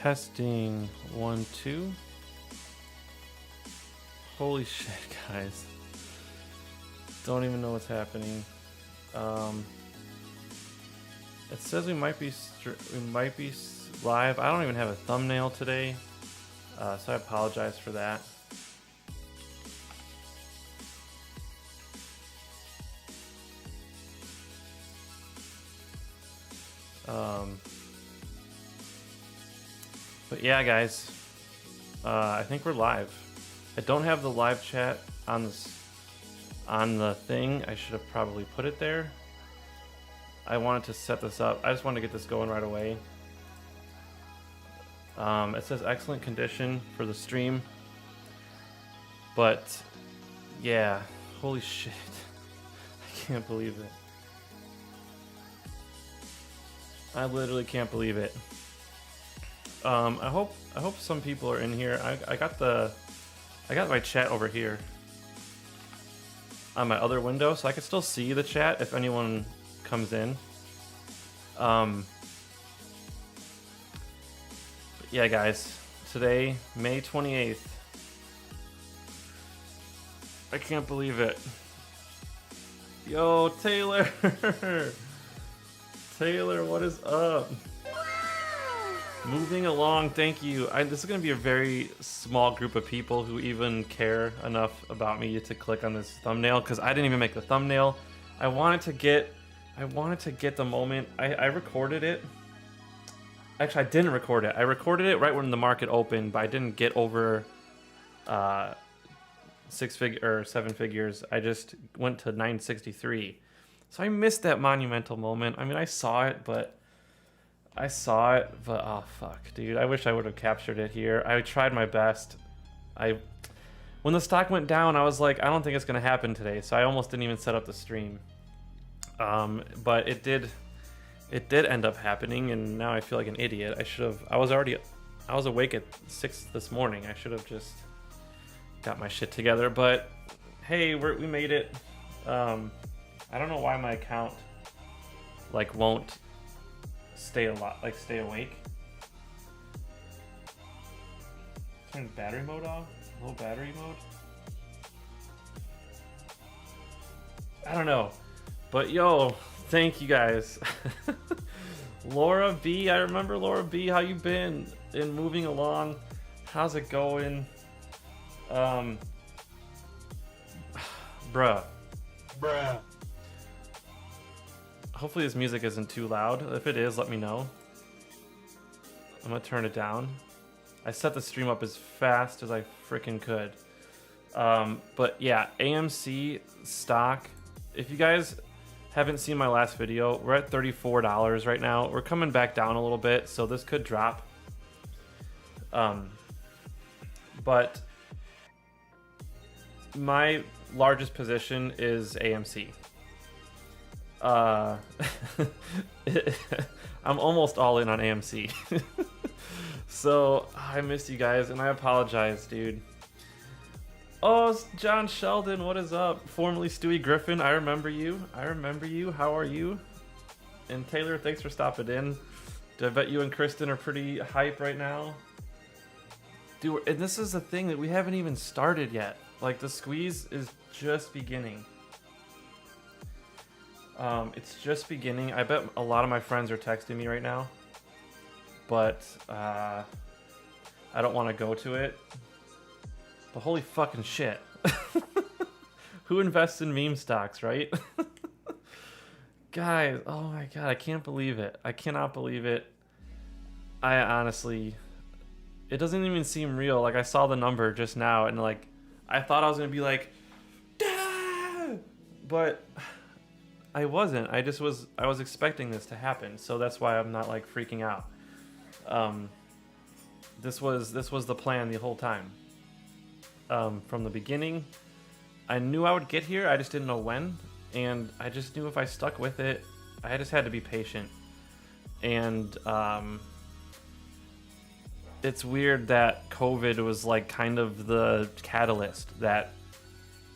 Testing 1 2. Holy shit, guys! Don't even know what's happening. It says we might be live. I don't even have a thumbnail today, so I apologize for that. But yeah, guys, I think we're live. I don't have the live chat on the thing. I should have probably put it there. I wanted to set this up. I just wanted to get this going right away. It says excellent condition for the stream, but yeah, holy shit, I can't believe it. I literally can't believe it. I hope some people are in here. I got my chat over here on my other window, so I can still see the chat if anyone comes in. Yeah, guys, today, May 28th. I can't believe it. Yo, Taylor. Taylor, what is up? Moving along, thank you. This is going to be a very small group of people who even care enough about me to click on this thumbnail, because I didn't even make the thumbnail. I wanted to get the moment. I recorded it. Actually, I didn't record it. I recorded it right when the market opened, but I didn't get over 7 figures. I just went to 963. So I missed that monumental moment. I mean, I saw it, but oh fuck, dude. I wish I would have captured it here. I tried my best. When the stock went down, I was like, I don't think it's gonna happen today, so I almost didn't even set up the stream. But it did end up happening, and now I feel like an idiot. I was awake at 6 this morning. I should have just got my shit together, but hey, we made it. I don't know why my account won't stay awake. Turn battery mode off. Low battery mode. I don't know, but yo, thank you guys. Laura B, I remember Laura B. How you been? And moving along. How's it going? Bruh. Hopefully this music isn't too loud. If it is, let me know. I'm gonna turn it down. I set the stream up as fast as I freaking could. But yeah, AMC stock. If you guys haven't seen my last video, we're at $34 right now. We're coming back down a little bit, so this could drop. But my largest position is AMC. I'm almost all in on AMC. So I missed you guys, and I apologize, dude. Oh, John Sheldon, what is up? Formerly Stewie Griffin, I remember you. How are you? And Taylor, thanks for stopping in. I bet you and Kristen are pretty hype right now. Dude, and this is the thing that we haven't even started yet. Like, the squeeze is just beginning. It's just beginning. I bet a lot of my friends are texting me right now, but I don't want to go to it. But holy fucking shit. Who invests in meme stocks, right? Guys, oh my god, I can't believe it. I cannot believe it. I honestly, it doesn't even seem real. Like, I saw the number just now, and I thought I was gonna be like, Dah! But I wasn't. I was expecting this to happen, so that's why I'm not freaking out. This was the plan the whole time. From the beginning, I knew I would get here. I just didn't know when, and I just knew if I stuck with it, I just had to be patient. And it's weird that COVID was kind of the catalyst that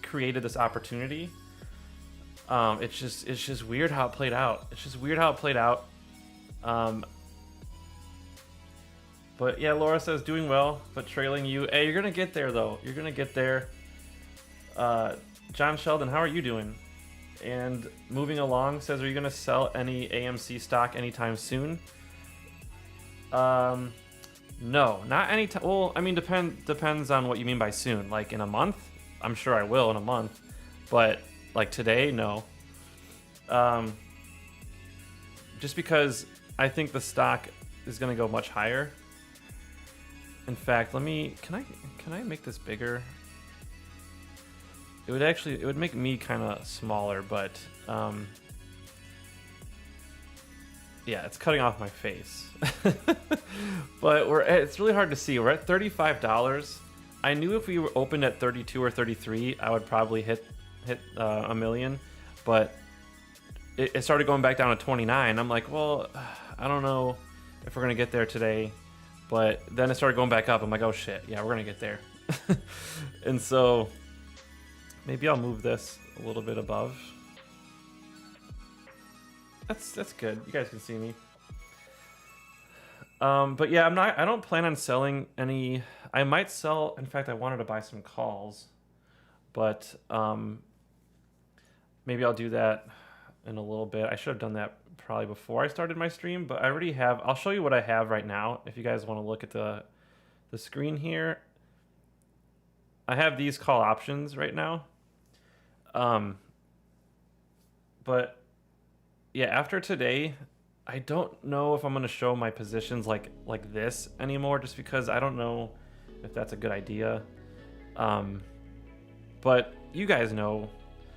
created this opportunity. It's just weird how it played out. But But yeah, Laura says doing well, but trailing you. Hey, you're gonna get there though. You're gonna get there. John Sheldon, how are you doing? And moving along says, are you gonna sell any AMC stock anytime soon? No, not anytime. Well, I mean, depends on what you mean by soon. Like in a month, I'm sure I will in a month. But like today, no. Just because I think the stock is gonna go much higher. In fact, can I make this bigger? It would make me kind of smaller, but yeah, it's cutting off my face. But it's really hard to see. We're at $35. I knew if we were opened at 32 or 33, I would probably hit a million, but it started going back down to 29. I'm like, well, I don't know if we're gonna get there today. But then it started going back up. I'm like, oh shit, yeah, we're gonna get there. And so maybe I'll move this a little bit above. That's good. You guys can see me. But yeah, I don't plan on selling any. I might sell. In fact, I wanted to buy some calls, but maybe I'll do that in a little bit. I should have done that probably before I started my stream, but I already have. I'll show you what I have right now. If you guys want to look at the screen here, I have these call options right now. But yeah, after today, I don't know if I'm going to show my positions like this anymore, just because I don't know if that's a good idea. But you guys know,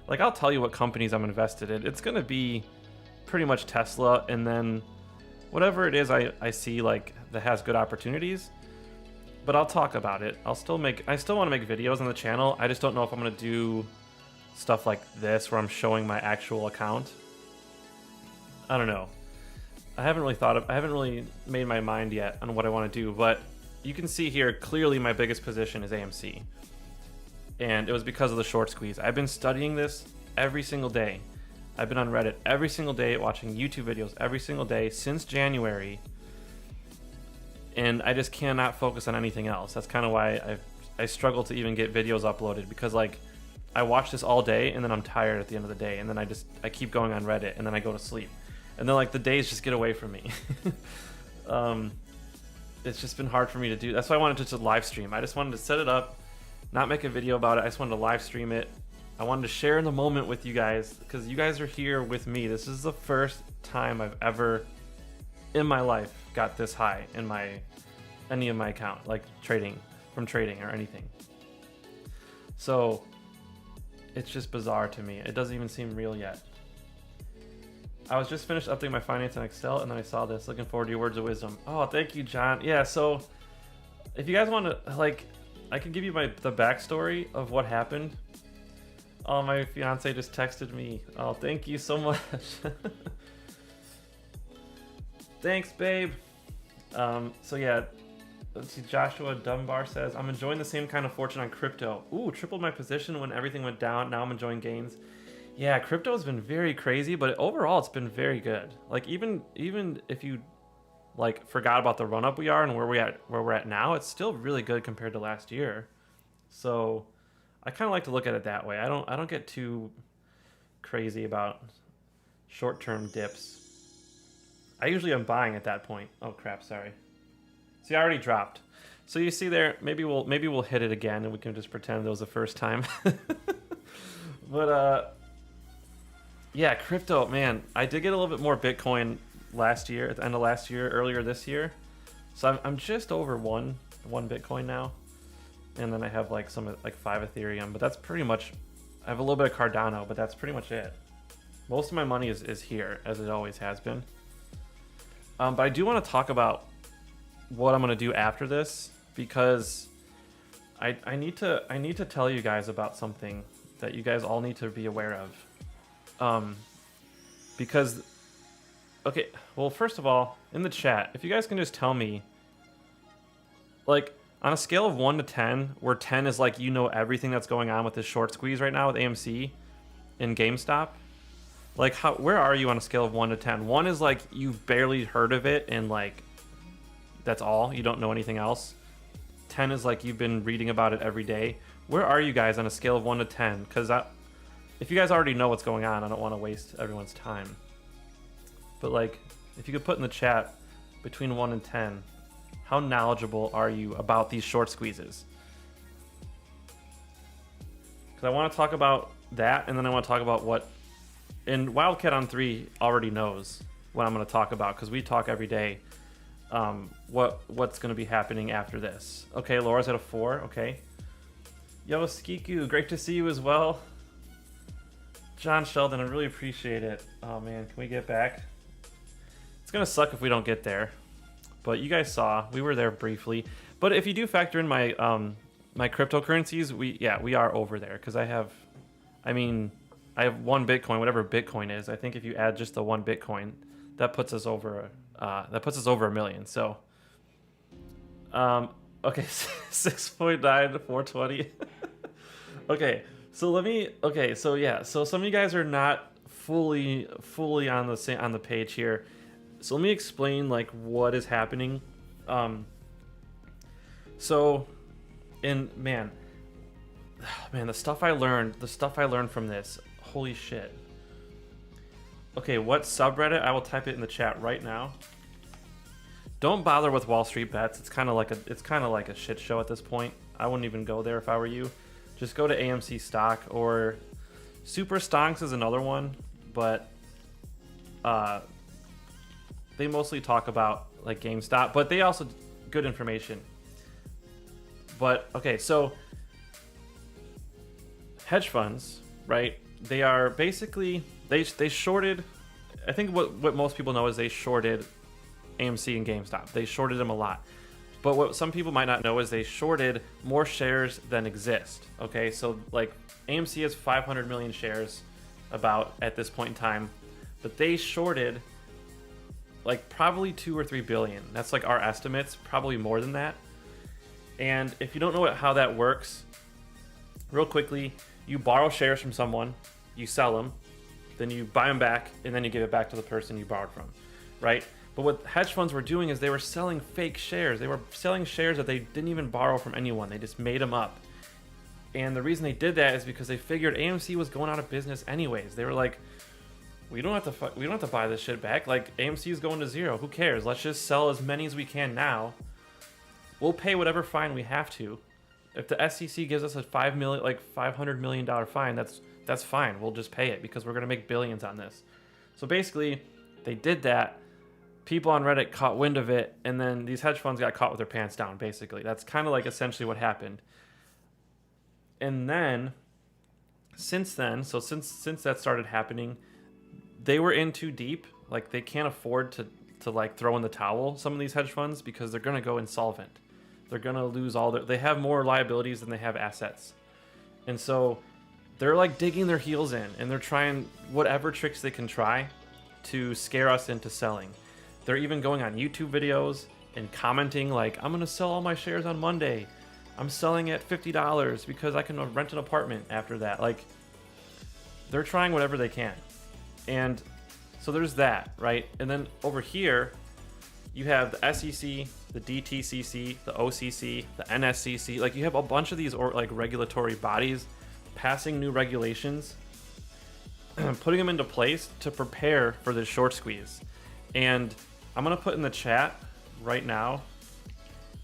like, I'll tell you what companies I'm invested in. It's going to be pretty much Tesla, and then whatever it is I see like that has good opportunities. But I'll talk about it. I still want to make videos on the channel. I just don't know if I'm going to do stuff like this where I'm showing my actual account. I don't know. I haven't really made my mind yet on what I want to do, but you can see here clearly my biggest position is AMC. And it was because of the short squeeze. I've been studying this every single day. I've been on Reddit every single day, watching YouTube videos every single day since January. And I just cannot focus on anything else. That's kind of why I struggle to even get videos uploaded, because like I watch this all day and then I'm tired at the end of the day, and then I keep going on Reddit and then I go to sleep. And then like the days just get away from me. It's just been hard for me to do. That's why I wanted to live stream. I just wanted to set it up, not make a video about it. I just wanted to live stream it. I wanted to share in the moment with you guys, because you guys are here with me. This is the first time I've ever in my life got this high in any of my account, like trading or anything. So it's just bizarre to me. It doesn't even seem real yet. I was just finished updating my finance in Excel, and then I saw this. Looking forward to your words of wisdom. Oh, thank you, John. Yeah, so if you guys want to, like, I can give you the backstory of what happened. Oh, my fiance just texted me. Oh, thank you so much. Thanks, babe. So yeah, let's see. Joshua Dunbar says, I'm enjoying the same kind of fortune on crypto. Ooh, tripled my position when everything went down. Now I'm enjoying gains. Yeah, crypto has been very crazy, but overall it's been very good. Like even if you like forgot about the run up we are and where we're at now, it's still really good compared to last year. So I kind of like to look at it that way. I don't get too crazy about short-term dips. I usually am buying at that point. Oh crap, sorry. See, I already dropped. So you see there, maybe we'll hit it again and we can just pretend it was the first time. But yeah, crypto, man. I did get a little bit more Bitcoin last year, at the end of last year, earlier this year. So I'm just over one Bitcoin now. And then I have like 5 Ethereum, but that's pretty much, I have a little bit of Cardano, but that's pretty much it. Most of my money is here, as it always has been. But I do want to talk about what I'm going to do after this, because I need to tell you guys about something that you guys all need to be aware of. Because, okay, well, first of all, in the chat, if you guys can just tell me, like, on a scale of 1 to 10, where 10 is like, you know, everything that's going on with this short squeeze right now with AMC and GameStop, like, where are you on a scale of 1 to 10? 1 is like you've barely heard of it and like that's all. You don't know anything else. 10 is like you've been reading about it every day. Where are you guys on a scale of 1 to 10? Because if you guys already know what's going on, I don't want to waste everyone's time. But like, if you could put in the chat between 1 and 10, how knowledgeable are you about these short squeezes? Because I want to talk about that, and then I want to talk about what... And Wildcat on 3 already knows what I'm going to talk about, because we talk every day what's going to be happening after this. Okay, Laura's at a 4. Okay. Yo, Skiku, great to see you as well. John Sheldon, I really appreciate it. Oh man, can we get back? It's going to suck if we don't get there. But you guys saw, we were there briefly. But if you do factor in my my cryptocurrencies, we are over there, because I have 1 Bitcoin, whatever Bitcoin is. I think if you add just the 1 Bitcoin, that puts us over $1 million. So okay, 6.9 to 420. Okay, so some of you guys are not fully on the page here. So let me explain like what is happening. Man, the stuff I learned from this, holy shit. Okay, what subreddit? I will type it in the chat right now. Don't bother with Wall Street Bets. It's kind of like a shit show at this point. I wouldn't even go there if I were you. Just go to AMC Stock, or Super Stonks is another one, but they mostly talk about like GameStop, but they also good information. But okay, so hedge funds, right? They are basically they shorted. I think what most people know is they shorted AMC and GameStop. They shorted them a lot. But what some people might not know is they shorted more shares than exist. Okay, so like AMC has 500 million shares about at this point in time, but they shorted like probably 2 or 3 billion. That's like our estimates, probably more than that. And if you don't know how that works, real quickly, you borrow shares from someone, you sell them, then you buy them back, and then you give it back to the person you borrowed from, right? But what hedge funds were doing is they were selling fake shares. They were selling shares that they didn't even borrow from anyone. They just made them up. And the reason they did that is because they figured AMC was going out of business anyways. They were like, we don't have to buy this shit back. Like, AMC is going to zero. Who cares? Let's just sell as many as we can now. We'll pay whatever fine we have to. If the SEC gives us a $500 million fine, that's fine. We'll just pay it because we're going to make billions on this. So basically, they did that. People on Reddit caught wind of it, and then these hedge funds got caught with their pants down, basically. That's kind of like essentially what happened. And then, since that started happening, they were in too deep. Like, they can't afford to like throw in the towel, some of these hedge funds, because they're going to go insolvent. They're going to lose they have more liabilities than they have assets. And so they're like digging their heels in, and they're trying whatever tricks they can try to scare us into selling. They're even going on YouTube videos and commenting like, I'm going to sell all my shares on Monday. I'm selling at $50 because I can rent an apartment after that. Like, they're trying whatever they can. And so there's that, right? And then over here, you have the SEC, the DTCC, the OCC, the NSCC. Like, you have a bunch of these regulatory bodies passing new regulations, putting them into place to prepare for this short squeeze. And I'm going to put in the chat right now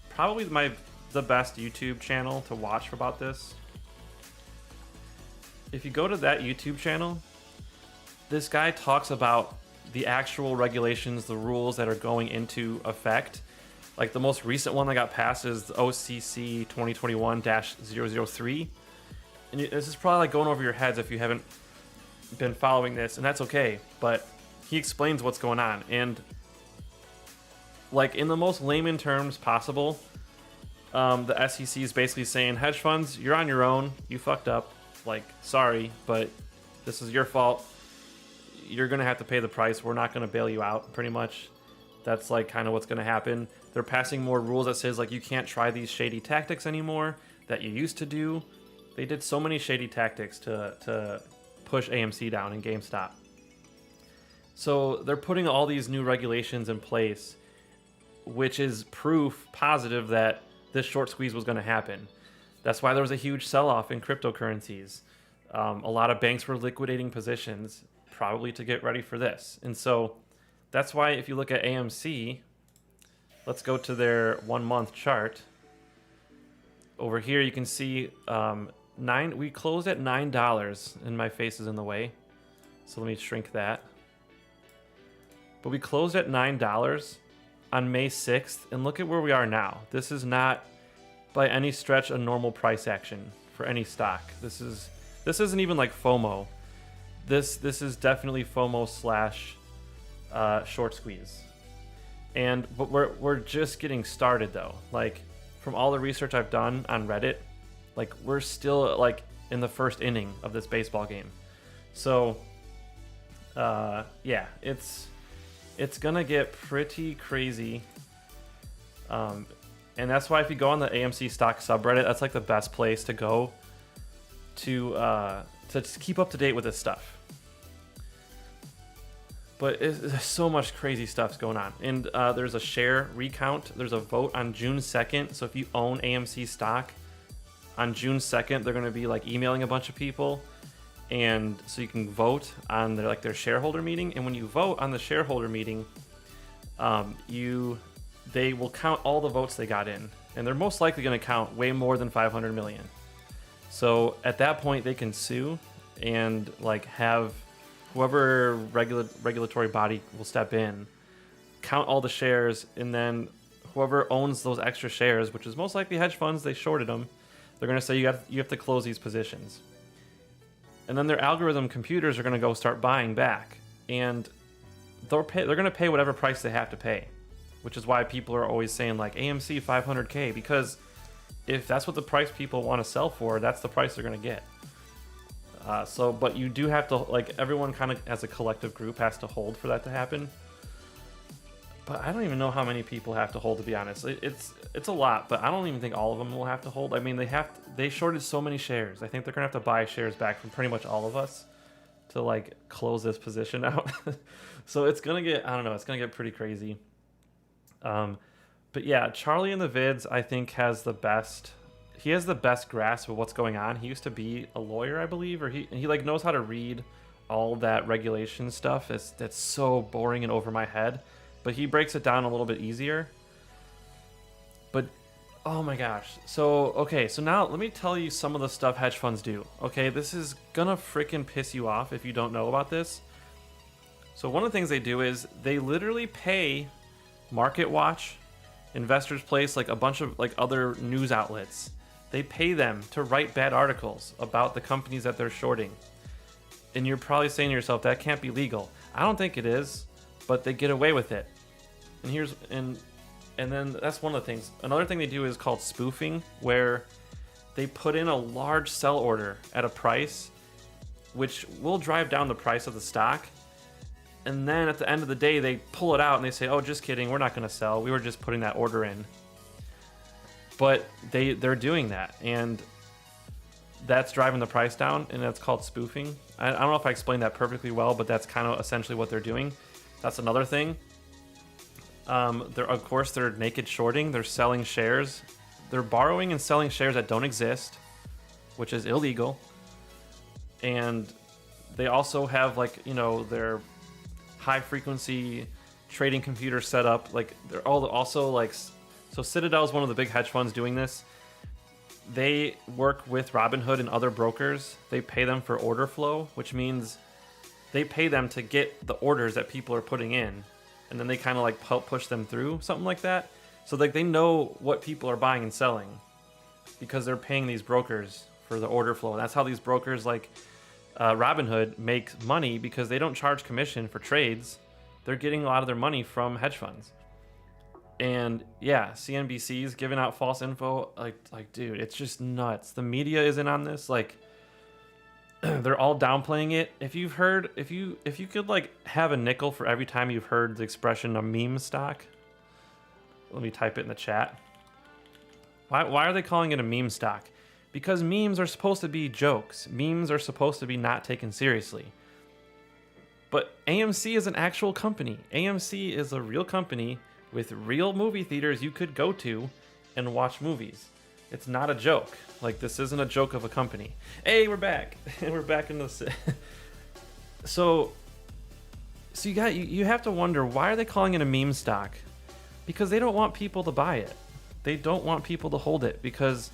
probably the best YouTube channel to watch about this. If you go to that YouTube channel, this guy talks about the actual regulations, the rules that are going into effect. Like, the most recent one that got passed is the OCC 2021-003. And this is probably like going over your heads if you haven't been following this, and that's okay. But he explains what's going on, and like in the most layman terms possible, the SEC is basically saying, hedge funds, you're on your own. You fucked up. Like, sorry, but this is your fault. You're going to have to pay the price. We're not going to bail you out, pretty much. That's like kind of what's going to happen. They're passing more rules that says like you can't try these shady tactics anymore that you used to do. They did so many shady tactics to push AMC down and GameStop. So they're putting all these new regulations in place. which is proof positive that this short squeeze was going to happen. That's why there was a huge sell-off in cryptocurrencies. A lot of banks were liquidating positions, probably to get ready for this. And so that's why if you look at AMC, let's go to their 1 month chart. Over here you can see we closed at $9, and my face is in the way. So let me shrink that. But we closed at $9 on May 6th, and look at where we are now. This is not by any stretch a normal price action for any stock. This isn't even like FOMO. This is definitely FOMO slash short squeeze. But we're just getting started though. Like, from all the research I've done on Reddit, like, we're still like in the first inning of this baseball game. So yeah, it's gonna get pretty crazy. And that's why if you go on the AMC stock subreddit, that's like the best place to go to just keep up to date with this stuff. But there's so much crazy stuff's going on. And there's a share recount. There's a vote on June 2nd. So if you own AMC stock, on June 2nd, they're going to be like emailing a bunch of people. And so you can vote on their shareholder meeting. And when you vote on the shareholder meeting, they will count all the votes they got in. And they're most likely going to count way more than 500 million. So at that point, they can sue and like have whoever regulatory body will step in, count all the shares, and then whoever owns those extra shares, which is most likely hedge funds, they shorted them, they're going to say you have to close these positions. And then their algorithm computers are going to go start buying back, and they're going to pay whatever price they have to pay, which is why people are always saying like AMC 500K, because if that's what the price people want to sell for, that's the price they're going to get. But you do have to, like, everyone kind of as a collective group has to hold for that to happen. But I don't even know how many people have to hold, to be honest. It's a lot, but I don't even think all of them will have to hold. I mean, they shorted so many shares. I think they're gonna have to buy shares back from pretty much all of us to like close this position out. So it's gonna get, I don't know, it's gonna get pretty crazy. But yeah, Charlie in the vids, I think, has the best grasp of what's going on. He used to be a lawyer, I believe, or he like knows how to read all that regulation stuff. That's so boring and over my head, but he breaks it down a little bit easier. But oh my gosh. So now let me tell you some of the stuff hedge funds do. Okay, this is gonna freaking piss you off if you don't know about this. So one of the things they do is they literally pay MarketWatch, Investors Place, like a bunch of like other news outlets. They pay them to write bad articles about the companies that they're shorting. And you're probably saying to yourself, that can't be legal. I don't think it is, but they get away with it. And then that's one of the things. Another thing they do is called spoofing, where they put in a large sell order at a price, which will drive down the price of the stock. And then at the end of the day, they pull it out and they say, oh, just kidding, we're not going to sell. We were just putting that order in. But they're doing that, and that's driving the price down, and that's called spoofing. I don't know if I explained that perfectly well, but that's kind of essentially what they're doing. That's another thing. Of course, they're naked shorting. They're selling shares. They're borrowing and selling shares that don't exist, which is illegal. And they also have, like, you know, their high-frequency trading computer set up. Like, they're all also, like... So Citadel is one of the big hedge funds doing this. They work with Robinhood and other brokers. They pay them for order flow, which means they pay them to get the orders that people are putting in, and then they kind of like help push them through, something like that. So like they know what people are buying and selling because they're paying these brokers for the order flow. And that's how these brokers like Robinhood make money, because they don't charge commission for trades. They're getting a lot of their money from hedge funds. And yeah, CNBC's giving out false info. Like, dude, it's just nuts. The media is in on this. Like, they're all downplaying it. If you could like have a nickel for every time you've heard the expression a meme stock, let me type it in the chat. Why are they calling it a meme stock? Because memes are supposed to be jokes. Memes are supposed to be not taken seriously. But AMC is an actual company. AMC is a real company with real movie theaters you could go to and watch movies. It's not a joke. Like, this isn't a joke of a company. Hey, we're back. We're back in the... So you have to wonder, why are they calling it a meme stock? Because they don't want people to buy it. They don't want people to hold it, because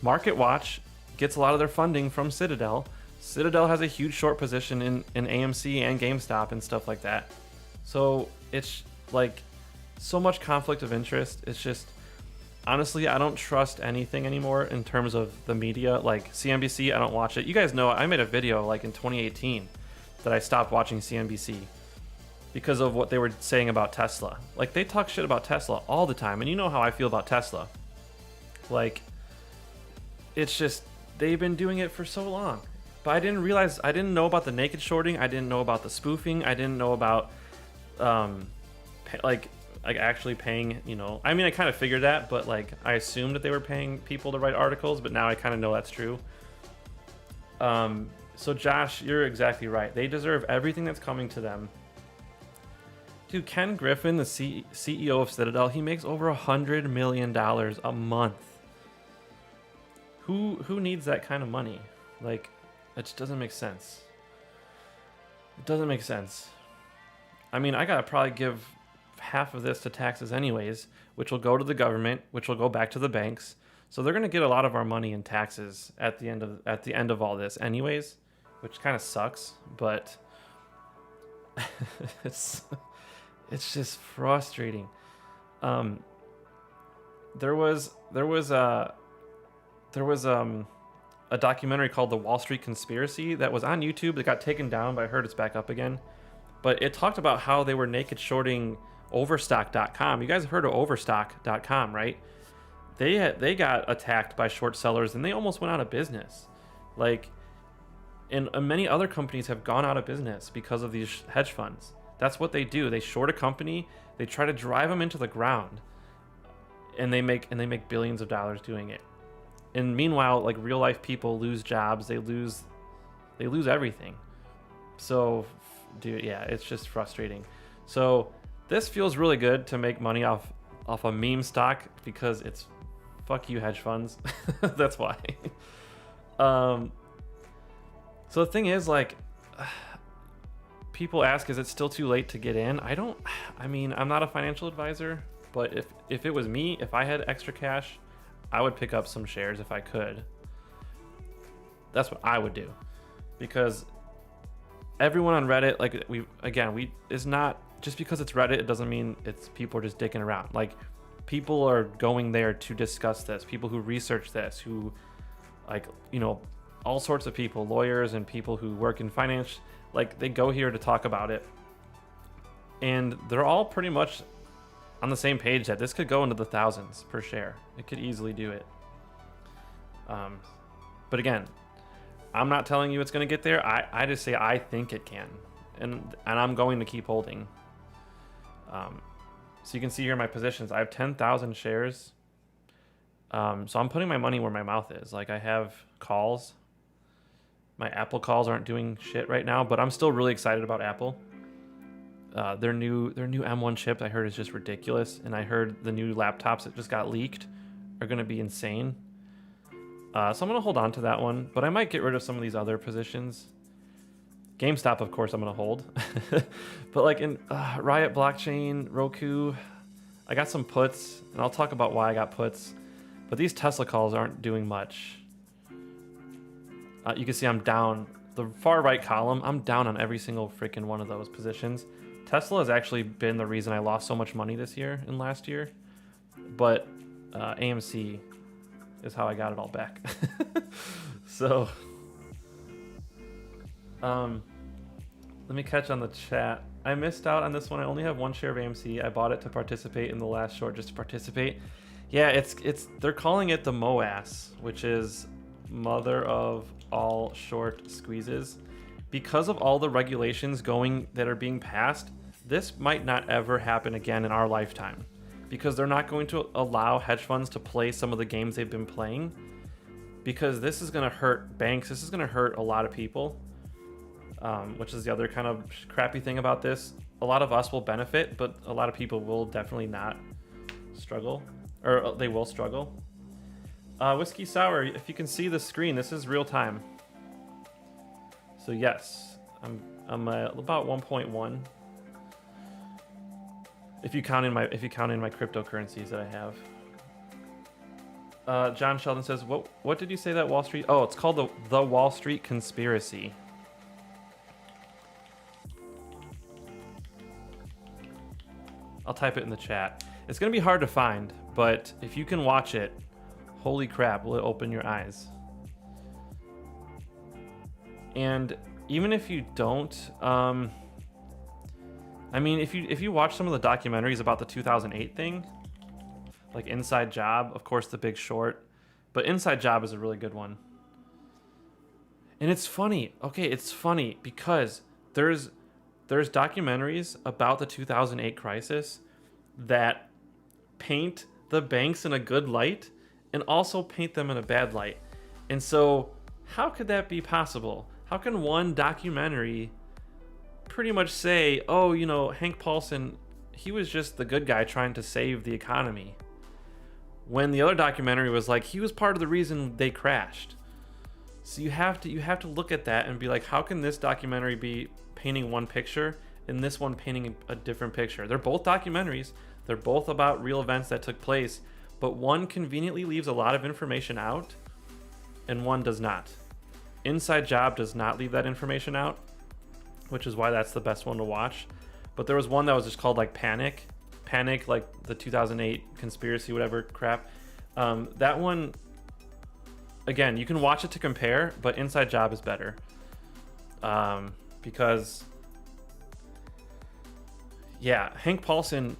MarketWatch gets a lot of their funding from Citadel. Citadel has a huge short position in AMC and GameStop and stuff like that. So it's like so much conflict of interest. It's just, honestly, I don't trust anything anymore in terms of the media. Like CNBC, I don't watch it. You guys know I made a video like in 2018 that I stopped watching CNBC because of what they were saying about Tesla. Like, they talk shit about Tesla all the time, and you know how I feel about Tesla. Like, it's just, they've been doing it for so long. But I didn't know about the naked shorting. I didn't know about the spoofing. I didn't know about like actually paying, you know, I mean, I kind of figured that, but like, I assumed that they were paying people to write articles, but now I kind of know that's true. So Josh, you're exactly right. They deserve everything that's coming to them. Dude, Ken Griffin, the CEO of Citadel, he makes over $100 million a month. Who needs that kind of money? Like, it just doesn't make sense. It doesn't make sense. I mean, I gotta probably give half of this to taxes anyways, which will go to the government, which will go back to the banks. So they're gonna get a lot of our money in taxes at the end of all this anyways, which kind of sucks, but it's just frustrating. There was a documentary called The Wall Street Conspiracy that was on YouTube that got taken down, but I heard it's back up again. But it talked about how they were naked shorting Overstock.com. You guys have heard of Overstock.com, right? They got attacked by short sellers and they almost went out of business. Like, and many other companies have gone out of business because of these hedge funds. That's what they do. They short a company, they try to drive them into the ground, and they make billions of dollars doing it. And meanwhile, like, real life people lose jobs, they lose everything. So, dude, yeah, it's just frustrating. So this feels really good to make money off a meme stock, because it's fuck you hedge funds. That's why. So the thing is, like, people ask, is it still too late to get in? I mean, I'm not a financial advisor, but if it was me, if I had extra cash, I would pick up some shares if I could. That's what I would do, because everyone on Reddit, like, it's not just because it's Reddit, it doesn't mean it's people are just dicking around. Like, people are going there to discuss this, people who research this, who, like, you know, all sorts of people, lawyers and people who work in finance, like, they go here to talk about it, and they're all pretty much on the same page that this could go into the thousands per share. It could easily do it. But again, I'm not telling you it's going to get there. I just say I think it can, and I'm going to keep holding. So you can see here my positions. I have 10,000 shares. So I'm putting my money where my mouth is. Like, I have calls. My Apple calls aren't doing shit right now, but I'm still really excited about Apple. Their new M1 chip, I heard, is just ridiculous, and I heard the new laptops that just got leaked are going to be insane. So I'm going to hold on to that one, but I might get rid of some of these other positions. GameStop, of course, I'm going to hold. But like in Riot Blockchain, Roku, I got some puts, and I'll talk about why I got puts. But these Tesla calls aren't doing much. You can see I'm down. The far right column, I'm down on every single freaking one of those positions. Tesla has actually been the reason I lost so much money this year and last year. But AMC is how I got it all back. So, let me catch on the chat. I missed out on this one. I only have one share of AMC. I bought it to participate in the last short, just to participate. Yeah, it's they're calling it the MOAS, which is mother of all short squeezes. Because of all the regulations that are being passed, this might not ever happen again in our lifetime, because they're not going to allow hedge funds to play some of the games they've been playing, because this is going to hurt banks. This is going to hurt a lot of people, which is the other kind of crappy thing about this. a lot of us will benefit, but a lot of people will definitely not struggle, or they will struggle. Whiskey Sour, if you can see the screen, this is real time. So yes, I'm about 1.1. If you count in my cryptocurrencies that I have. John Sheldon says, what did you say that Wall Street? Oh, it's called the Wall Street Conspiracy. I'll type it in the chat. It's gonna be hard to find, but if you can watch it, holy crap, will it open your eyes? And even if you don't, I mean, if you watch some of the documentaries about the 2008 thing, like Inside Job, of course, The Big Short, but Inside Job is a really good one. And it's funny. Okay, it's funny because there's documentaries about the 2008 crisis that paint the banks in a good light and also paint them in a bad light. And so how could that be possible? How can one documentary pretty much say, oh, you know, Hank Paulson, he was just the good guy trying to save the economy, when the other documentary was like, he was part of the reason they crashed? So you have to look at that and be like, how can this documentary be painting one picture and this one painting a different picture? They're both documentaries. They're both about real events that took place, but one conveniently leaves a lot of information out and one does not. Inside Job does not leave that information out, which is why that's the best one to watch. But there was one that was just called like Panic, like the 2008 conspiracy, whatever crap. That one, again, you can watch it to compare, but Inside Job is better. Because, yeah, Hank Paulson,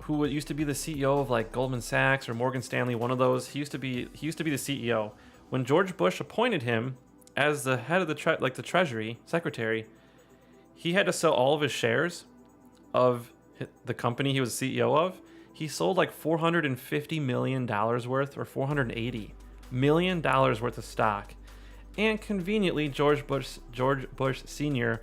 who used to be the CEO of like Goldman Sachs or Morgan Stanley, one of those, he used to be the CEO. When George Bush appointed him as the head of the Treasury Secretary, he had to sell all of his shares of the company he was CEO of. He sold like $450 million worth, or $480 million worth of stock. And conveniently, George Bush Sr.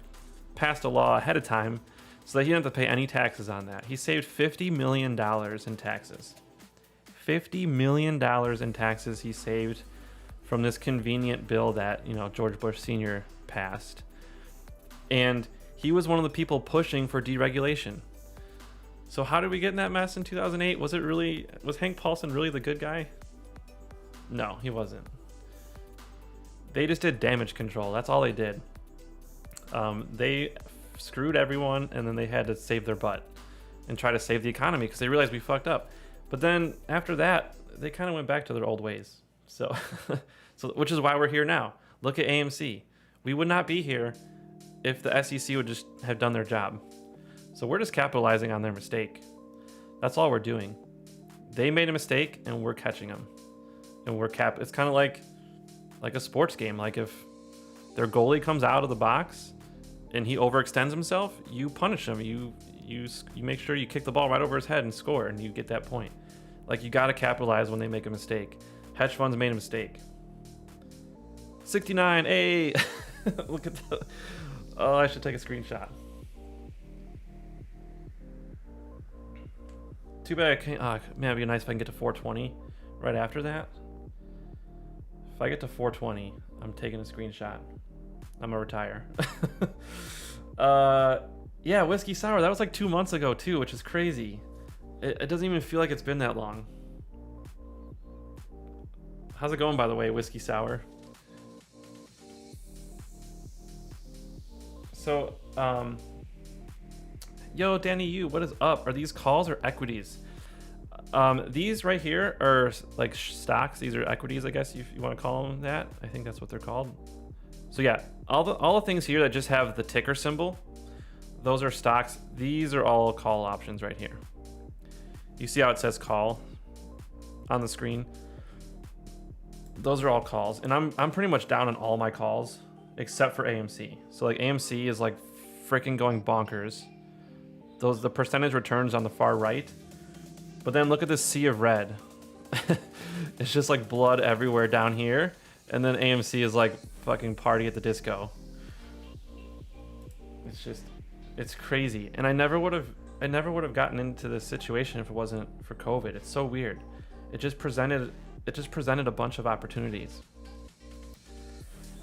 passed a law ahead of time so that he didn't have to pay any taxes on that. He saved $50 million in taxes. $50 million in taxes he saved from this convenient bill that, you know, George Bush Sr. passed. And he was one of the people pushing for deregulation. So how did we get in that mess in 2008? Was Hank Paulson really the good guy? No, he wasn't. They just did damage control. That's all they did. They screwed everyone, and then they had to save their butt and try to save the economy because they realized we fucked up. But then after that, they kind of went back to their old ways. So, which is why we're here now. Look at AMC. We would not be here if the SEC would just have done their job. So we're just capitalizing on their mistake. That's all we're doing. They made a mistake, and we're catching them. And it's kind of like a sports game. Like if their goalie comes out of the box and he overextends himself, you punish him. You make sure you kick the ball right over his head and score, and you get that point. Like, you got to capitalize when they make a mistake. Hedge funds made a mistake. 69, hey! Look at the... Oh, I should take a screenshot. Too bad I can't... Oh, man, it'd be nice if I can get to 420 right after that. If I get to 420, I'm taking a screenshot. I'm gonna retire. Yeah, Whiskey Sour. That was like 2 months ago, too, which is crazy. It doesn't even feel like it's been that long. How's it going, by the way, Whiskey Sour? So, yo, Danny Yu, what is up? Are these calls or equities? These right here are like stocks. These are equities, I guess, if you want to call them that. I think that's what they're called. So yeah, all the things here that just have the ticker symbol, those are stocks. These are all call options right here. You see how it says call on the screen? Those are all calls, and I'm pretty much down on all my calls except for AMC. So like AMC is like freaking going bonkers. The percentage returns on the far right. But then look at this sea of red. It's just like blood everywhere down here. And then AMC is like fucking party at the disco. It's just It's crazy, and I never would have gotten into this situation if it wasn't for COVID. It's so weird. It just presented a bunch of opportunities.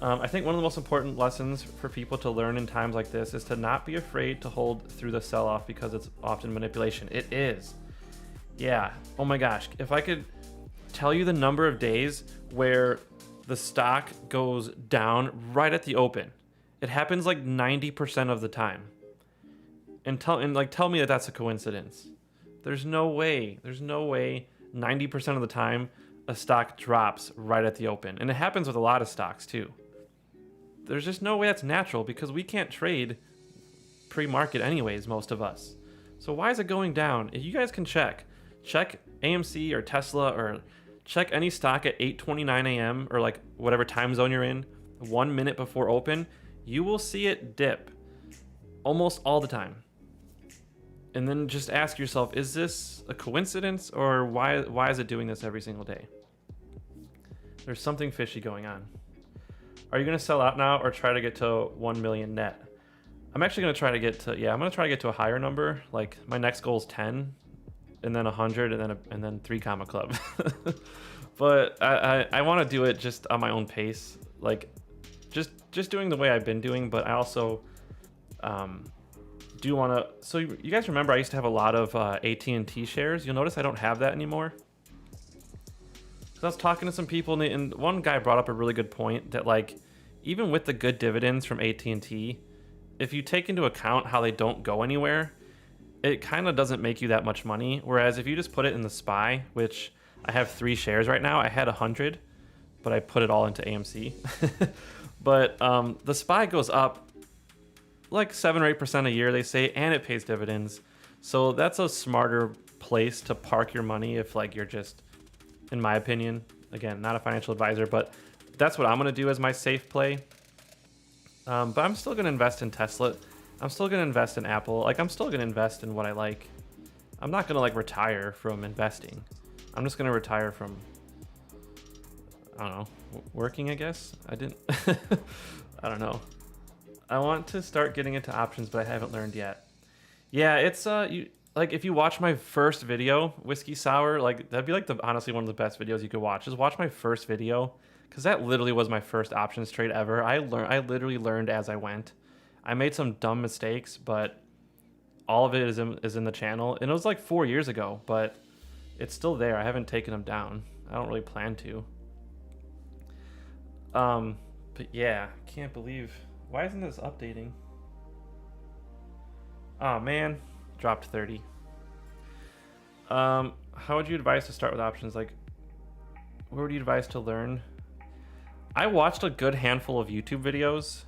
I think one of the most important lessons for people to learn in times like this is to not be afraid to hold through the sell-off, because it's often manipulation. It is. Yeah. Oh my gosh. If I could tell you the number of days where the stock goes down right at the open. It happens like 90% of the time. And tell me that that's a coincidence. There's no way 90% of the time a stock drops right at the open. And it happens with a lot of stocks too. There's just no way that's natural, because we can't trade pre-market anyways, most of us. So why is it going down? If you guys can check AMC or Tesla, or check any stock at 8:29 a.m. or like whatever time zone you're in, 1 minute before open, you will see it dip almost all the time. And then just ask yourself, is this a coincidence, or why is it doing this every single day? There's something fishy going on. Are you going to sell out now or try to get to 1 million net? I'm actually going to try to get to, I'm going to try to get to a higher number. Like my next goal is 10, and then 100, and then 3 comma club. But I want to do it just on my own pace. Like just doing the way I've been doing, but I also do want to. So you guys remember I used to have a lot of AT&T shares. You'll notice I don't have that anymore. So I was talking to some people, and one guy brought up a really good point that, like, even with the good dividends from AT&T, if you take into account how they don't go anywhere, it kind of doesn't make you that much money. Whereas if you just put it in the SPY, which I have 3 shares right now, I had 100, but I put it all into AMC. But the SPY goes up like 7 or 8% a year, they say, and it pays dividends. So that's a smarter place to park your money if, like, you're just, in my opinion, again, not a financial advisor, but that's what I'm going to do as my safe play. But I'm still going to invest in Tesla. I'm still going to invest in Apple. Like, I'm still going to invest in what I like. I'm not going to, like, retire from investing. I'm just going to retire from, I don't know, working, I guess. I don't know. I want to start getting into options, but I haven't learned yet. Yeah, it's, like, if you watch my first video, Whiskey Sour, like, that'd be like honestly one of the best videos you could watch. Just watch my first video, because that literally was my first options trade ever. I literally learned as I went. I made some dumb mistakes, but all of it is in the channel. And it was like 4 years ago, but it's still there. I haven't taken them down. I don't really plan to. But yeah, can't believe, why isn't this updating? Oh man. Dropped 30. How would you advise to start with options? Like, where would you advise to learn? I watched a good handful of YouTube videos.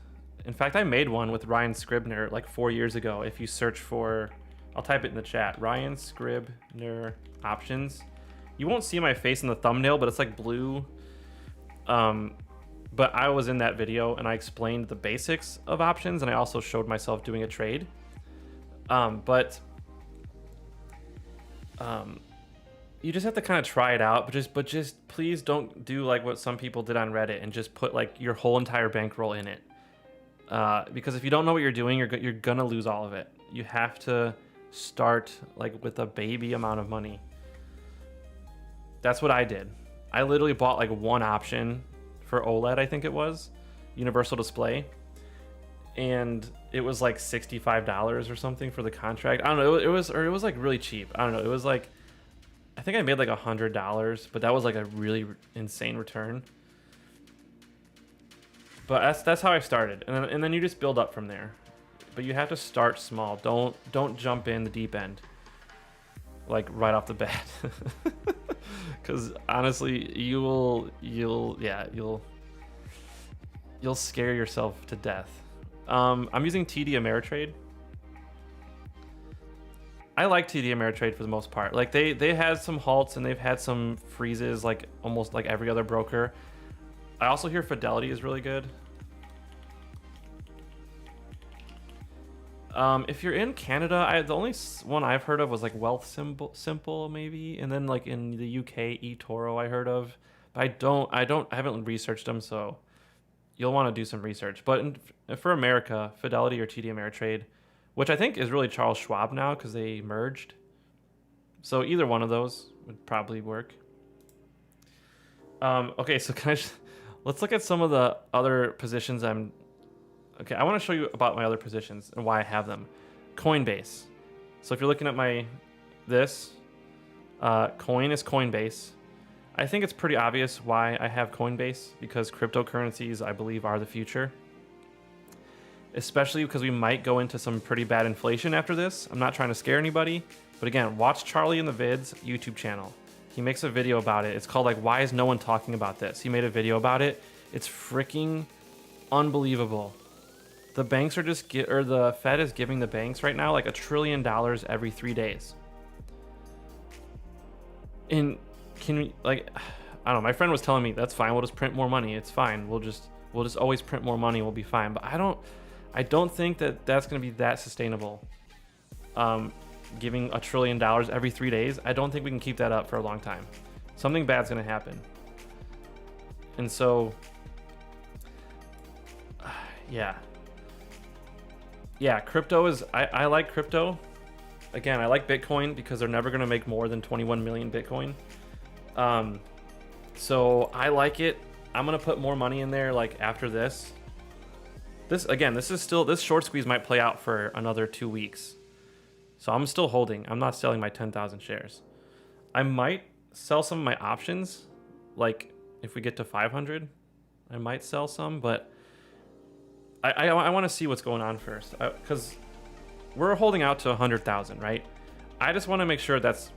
In fact, I made one with Ryan Scribner like 4 years ago. If you search for, I'll type it in the chat, Ryan Scribner options. You won't see my face in the thumbnail, but it's like blue. But I was in that video and I explained the basics of options, and I also showed myself doing a trade. You just have to kind of try it out, but just please don't do like what some people did on Reddit and just put like your whole entire bankroll in it. Because if you don't know what you're doing, you're gonna lose all of it. You have to start like with a baby amount of money. That's what I did. I literally bought like one option for OLED, I think it was, Universal Display. And it was like $65 or something for the contract. I don't know. It was like really cheap. I don't know. It was like, I think I made like $100, but that was like a really insane return. But that's how I started, and then you just build up from there. But you have to start small. Don't jump in the deep end, like right off the bat, because honestly, you'll scare yourself to death. I'm using TD Ameritrade. I like TD Ameritrade for the most part. Like they had some halts and they've had some freezes, like almost like every other broker. I also hear Fidelity is really good. If you're in Canada, the only one I've heard of was like Wealth Simple maybe, and then like in the UK, eToro I heard of, but I haven't researched them, so you'll want to do some research. But for America, Fidelity or TD Ameritrade which I think is really Charles Schwab now because they merged. So either one of those would probably work. Okay, so let's look at some of the other positions okay, I want to show you about my other positions and why I have them. Coinbase. So if you're looking at this, coin is Coinbase. I think it's pretty obvious why I have Coinbase, because cryptocurrencies, I believe, are the future. Especially because we might go into some pretty bad inflation after this. I'm not trying to scare anybody, but again, watch Charlie in the Vids YouTube channel. He makes a video about it. It's called like, why is no one talking about this? He made a video about it. It's freaking unbelievable. The banks are the Fed is giving the banks right now like $1 trillion every 3 days. And can we, like, I don't know, my friend was telling me that's fine, we'll just print more money, it's fine, we'll just always print more money, we'll be fine. But I don't think that that's going to be that sustainable. Giving $1 trillion every 3 days, I don't think we can keep that up for a long time. Something bad's going to happen. And so yeah, crypto is, I like crypto. Again, I like Bitcoin because they're never going to make more than 21 million Bitcoin. So I like it. I'm going to put more money in there like after this. This short squeeze might play out for another 2 weeks. So I'm still holding. I'm not selling my 10,000 shares. I might sell some of my options. Like if we get to 500, I might sell some, but I want to see what's going on first, because we're holding out to 100,000, right? I just want to make sure that's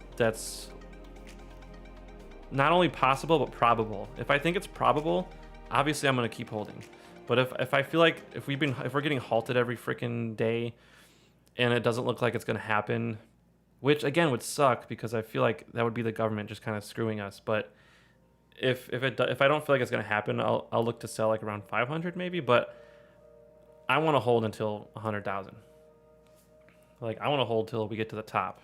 not only possible but probable. If I think it's probable, obviously I'm going to keep holding. But if I feel like if we're getting halted every freaking day and it doesn't look like it's going to happen, which again would suck because I feel like that would be the government just kind of screwing us. But if I don't feel like it's going to happen, I'll look to sell like around 500 maybe. But I want to hold until 100,000. Like I want to hold till we get to the top.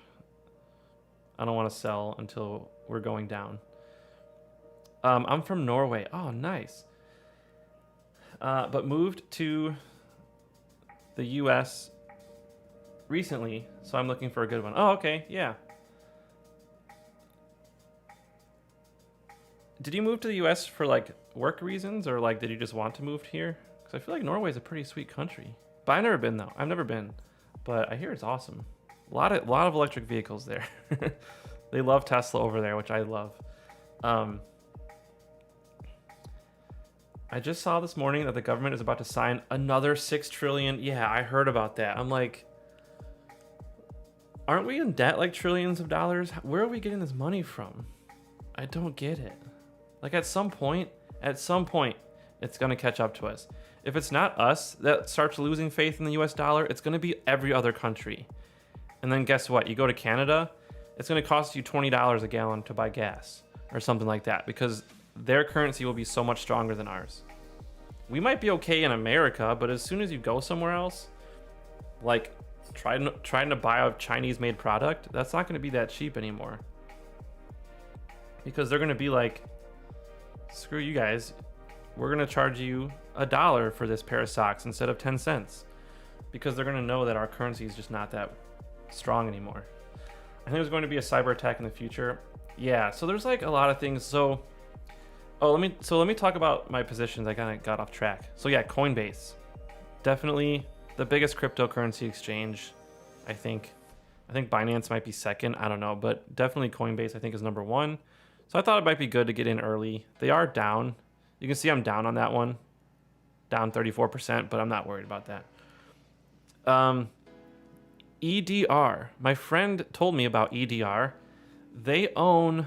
I don't want to sell until we're going down. I'm from Norway. Oh, nice. But moved to the U.S. recently, so I'm looking for a good one. Oh, okay, yeah. Did you move to the U.S. for like work reasons, or like did you just want to move here? Because I feel like Norway is a pretty sweet country. But I've never been though. I've never been, but I hear it's awesome. A lot of electric vehicles there. They love Tesla over there, which I love. I just saw this morning that the government is about to sign another $6 trillion. Yeah, I heard about that. I'm like, aren't we in debt like trillions of dollars? Where are we getting this money from? I don't get it. Like at some point, it's going to catch up to us. If it's not us that starts losing faith in the US dollar, it's going to be every other country. And then guess what? You go to Canada, it's going to cost you $20 a gallon to buy gas or something like that, because their currency will be so much stronger than ours. We might be okay in America, but as soon as you go somewhere else, like trying to buy a Chinese-made product, that's not going to be that cheap anymore. Because they're going to be like, screw you guys, we're going to charge you $1 for this pair of socks instead of 10 cents. Because they're going to know that our currency is just not that strong anymore. I think there's going to be a cyber attack in the future. Yeah, so there's like a lot of things. So let me talk about my positions. I kind of got off track. So yeah, Coinbase, definitely the biggest cryptocurrency exchange. I think Binance might be second. I don't know, but definitely Coinbase I think is number one. So I thought it might be good to get in early. They are down. You can see I'm down on that one, down 34%, but I'm not worried about that. EDR. My friend told me about EDR. They own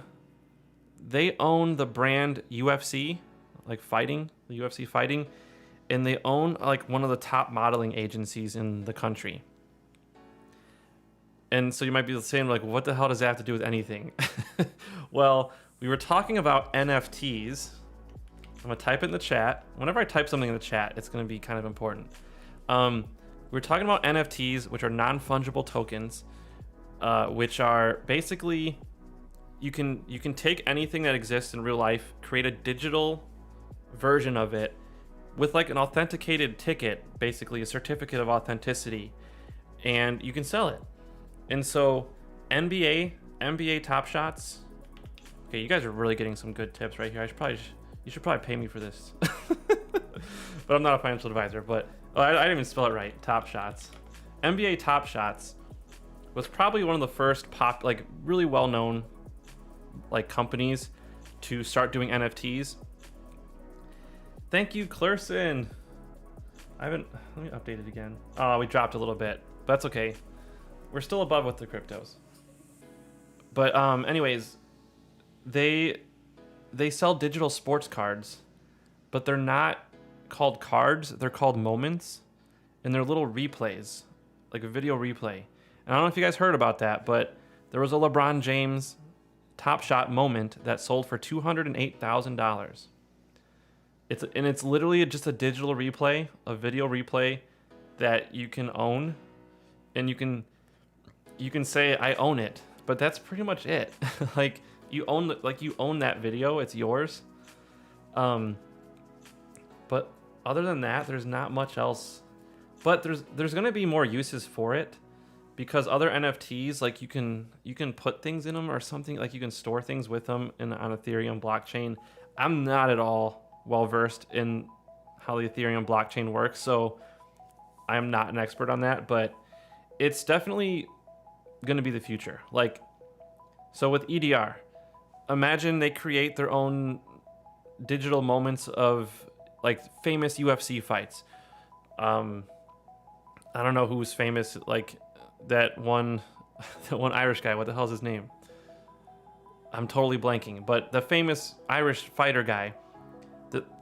the brand UFC, like fighting, the UFC fighting, and they own like one of the top modeling agencies in the country. And so you might be saying like, what the hell does that have to do with anything? Well, we were talking about NFTs. I'm gonna type it in the chat. Whenever I type something in the chat, it's gonna be kind of important. We're talking about NFTs, which are non-fungible tokens, which are basically you can take anything that exists in real life, create a digital version of it with like an authenticated ticket, basically a certificate of authenticity, and you can sell it. And so NBA Top Shots. Okay, you guys are really getting some good tips right here. You should probably pay me for this. But I'm not a financial advisor. But I didn't even spell it right. Top Shots. NBA Top Shots was probably one of the first really well-known like companies to start doing NFTs. Thank you, Clerson. Let me update it again. Oh, we dropped a little bit, but that's okay. We're still above with the cryptos. But anyways, they sell digital sports cards, but they're not called cards. They're called moments, and they're little replays, like a video replay. And I don't know if you guys heard about that, but there was a LeBron James Top Shot moment that sold for $208,000. It's literally just a digital replay, a video replay that you can own, and you can say I own it, but that's pretty much it. Like you own that video, it's yours. But other than that, there's not much else. But there's gonna be more uses for it, because other NFTs, like you can put things in them or something, like you can store things with them on Ethereum blockchain. I'm not at all well versed in how the Ethereum blockchain works, so I'm not an expert on that, but it's definitely going to be the future. Like, so with EDR, imagine they create their own digital moments of like famous UFC fights. I don't know who's famous, like that one Irish guy. What the hell's his name? I'm totally blanking, but the famous Irish fighter guy,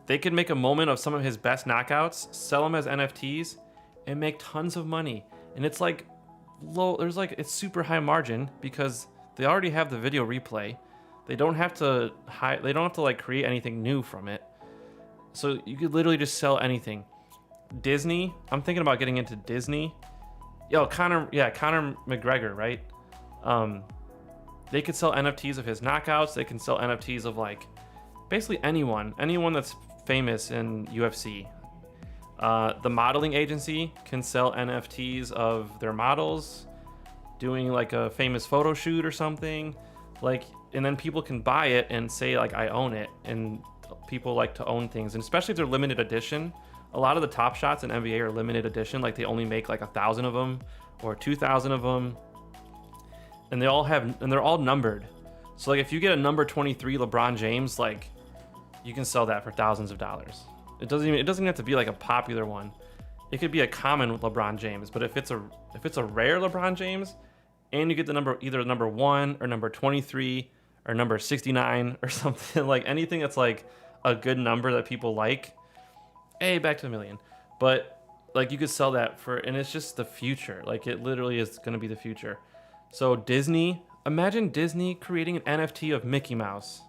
they could make a moment of some of his best knockouts, sell them as NFTs, and make tons of money. And it's like it's super high margin because they already have the video replay. They don't have to like create anything new from it. So you could literally just sell anything. Disney, I'm thinking about getting into Disney. Conor McGregor, right? They could sell NFTs of his knockouts. They can sell NFTs of like basically anyone that's famous in UFC. The modeling agency can sell NFTs of their models doing like a famous photo shoot or something, like, and then people can buy it and say like I own it. And people like to own things, and especially if they're limited edition. A lot of the Top Shots in NBA are limited edition, like they only make like 1,000 of them or 2,000 of them, and they're all numbered. So like if you get a number 23 LeBron James, like you can sell that for thousands of dollars. It doesn't even have to be like a popular one. It could be a common LeBron James, but if it's a rare LeBron James, and you get the number, either number 1 or number 23 or number 69 or something, like anything that's like a good number that people like, hey, back to a million. But like you could sell that for, and it's just the future. Like it literally is going to be the future. So Disney, imagine Disney creating an NFT of Mickey Mouse.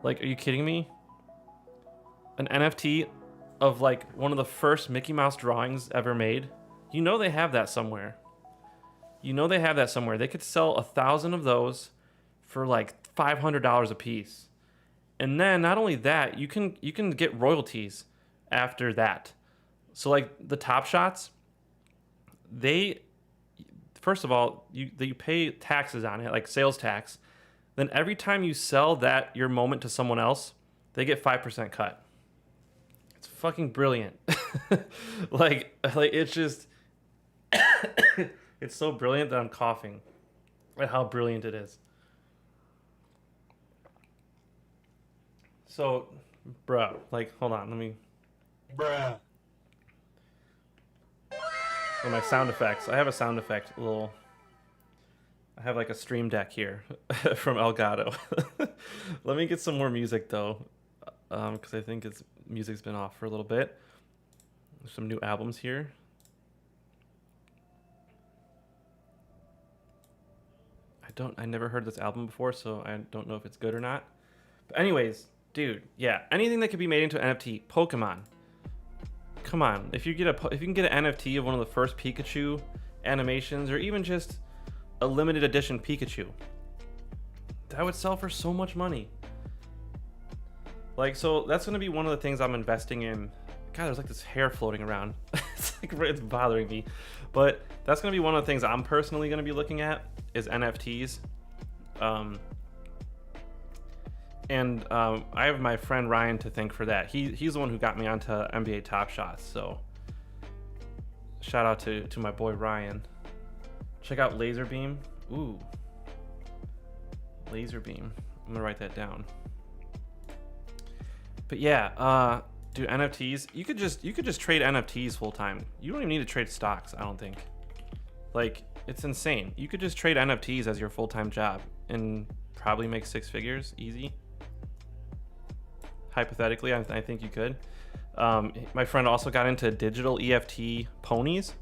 Like, are you kidding me? An NFT of like one of the first Mickey Mouse drawings ever made. You know they have that somewhere. They could sell 1,000 of those for like $500 a piece. And then not only that, you can get royalties after that. So like the Top Shots, first of all, you pay taxes on it, like sales tax. Then every time you sell your moment to someone else, they get 5% cut. It's fucking brilliant. like it's just it's so brilliant that I'm coughing at how brilliant it is. So, bruh, like, hold on, let me... Bruh. Oh, my sound effects. I have a sound effect, I have like a stream deck here from Elgato. Let me get some more music, though, because I think music's been off for a little bit. There's some new albums here. I never heard this album before, so I don't know if it's good or not. But anyways... Dude, yeah, anything that could be made into an NFT. Pokemon, come on. If you can get an NFT of one of the first Pikachu animations, or even just a limited edition Pikachu, that would sell for so much money. Like, so that's gonna be one of the things I'm investing in. God, there's like this hair floating around. it's bothering me. But that's going to be one of the things I'm personally going to be looking at is NFTs. I have my friend Ryan to thank for that. He's the one who got me onto NBA Top Shots. So shout out to my boy Ryan. Check out Laserbeam. Ooh, Laserbeam. I'm gonna write that down. But yeah, dude, NFTs. You could just trade NFTs full time. You don't even need to trade stocks. I don't think. Like, it's insane. You could just trade NFTs as your full-time job and probably make 6 figures easy. Hypothetically, I think you could. My friend also got into digital EFT ponies.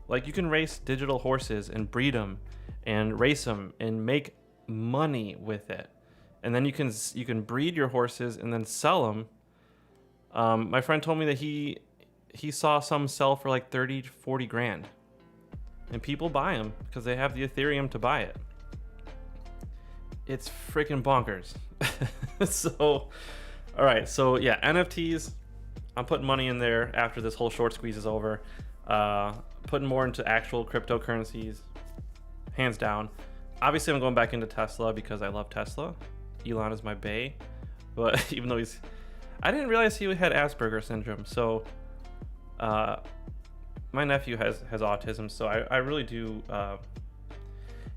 Like, you can race digital horses and breed them and race them and make money with it. And then you can breed your horses and then sell them. My friend told me that he saw some sell for like 30 to 40 grand. And people buy them because they have the Ethereum to buy it. It's freaking bonkers. So, all right. So yeah, NFTs. I'm putting money in there after this whole short squeeze is over. Putting more into actual cryptocurrencies, hands down. Obviously, I'm going back into Tesla because I love Tesla. Elon is my bae. But even though I didn't realize he had Asperger's syndrome. So, my nephew has autism, so I really do have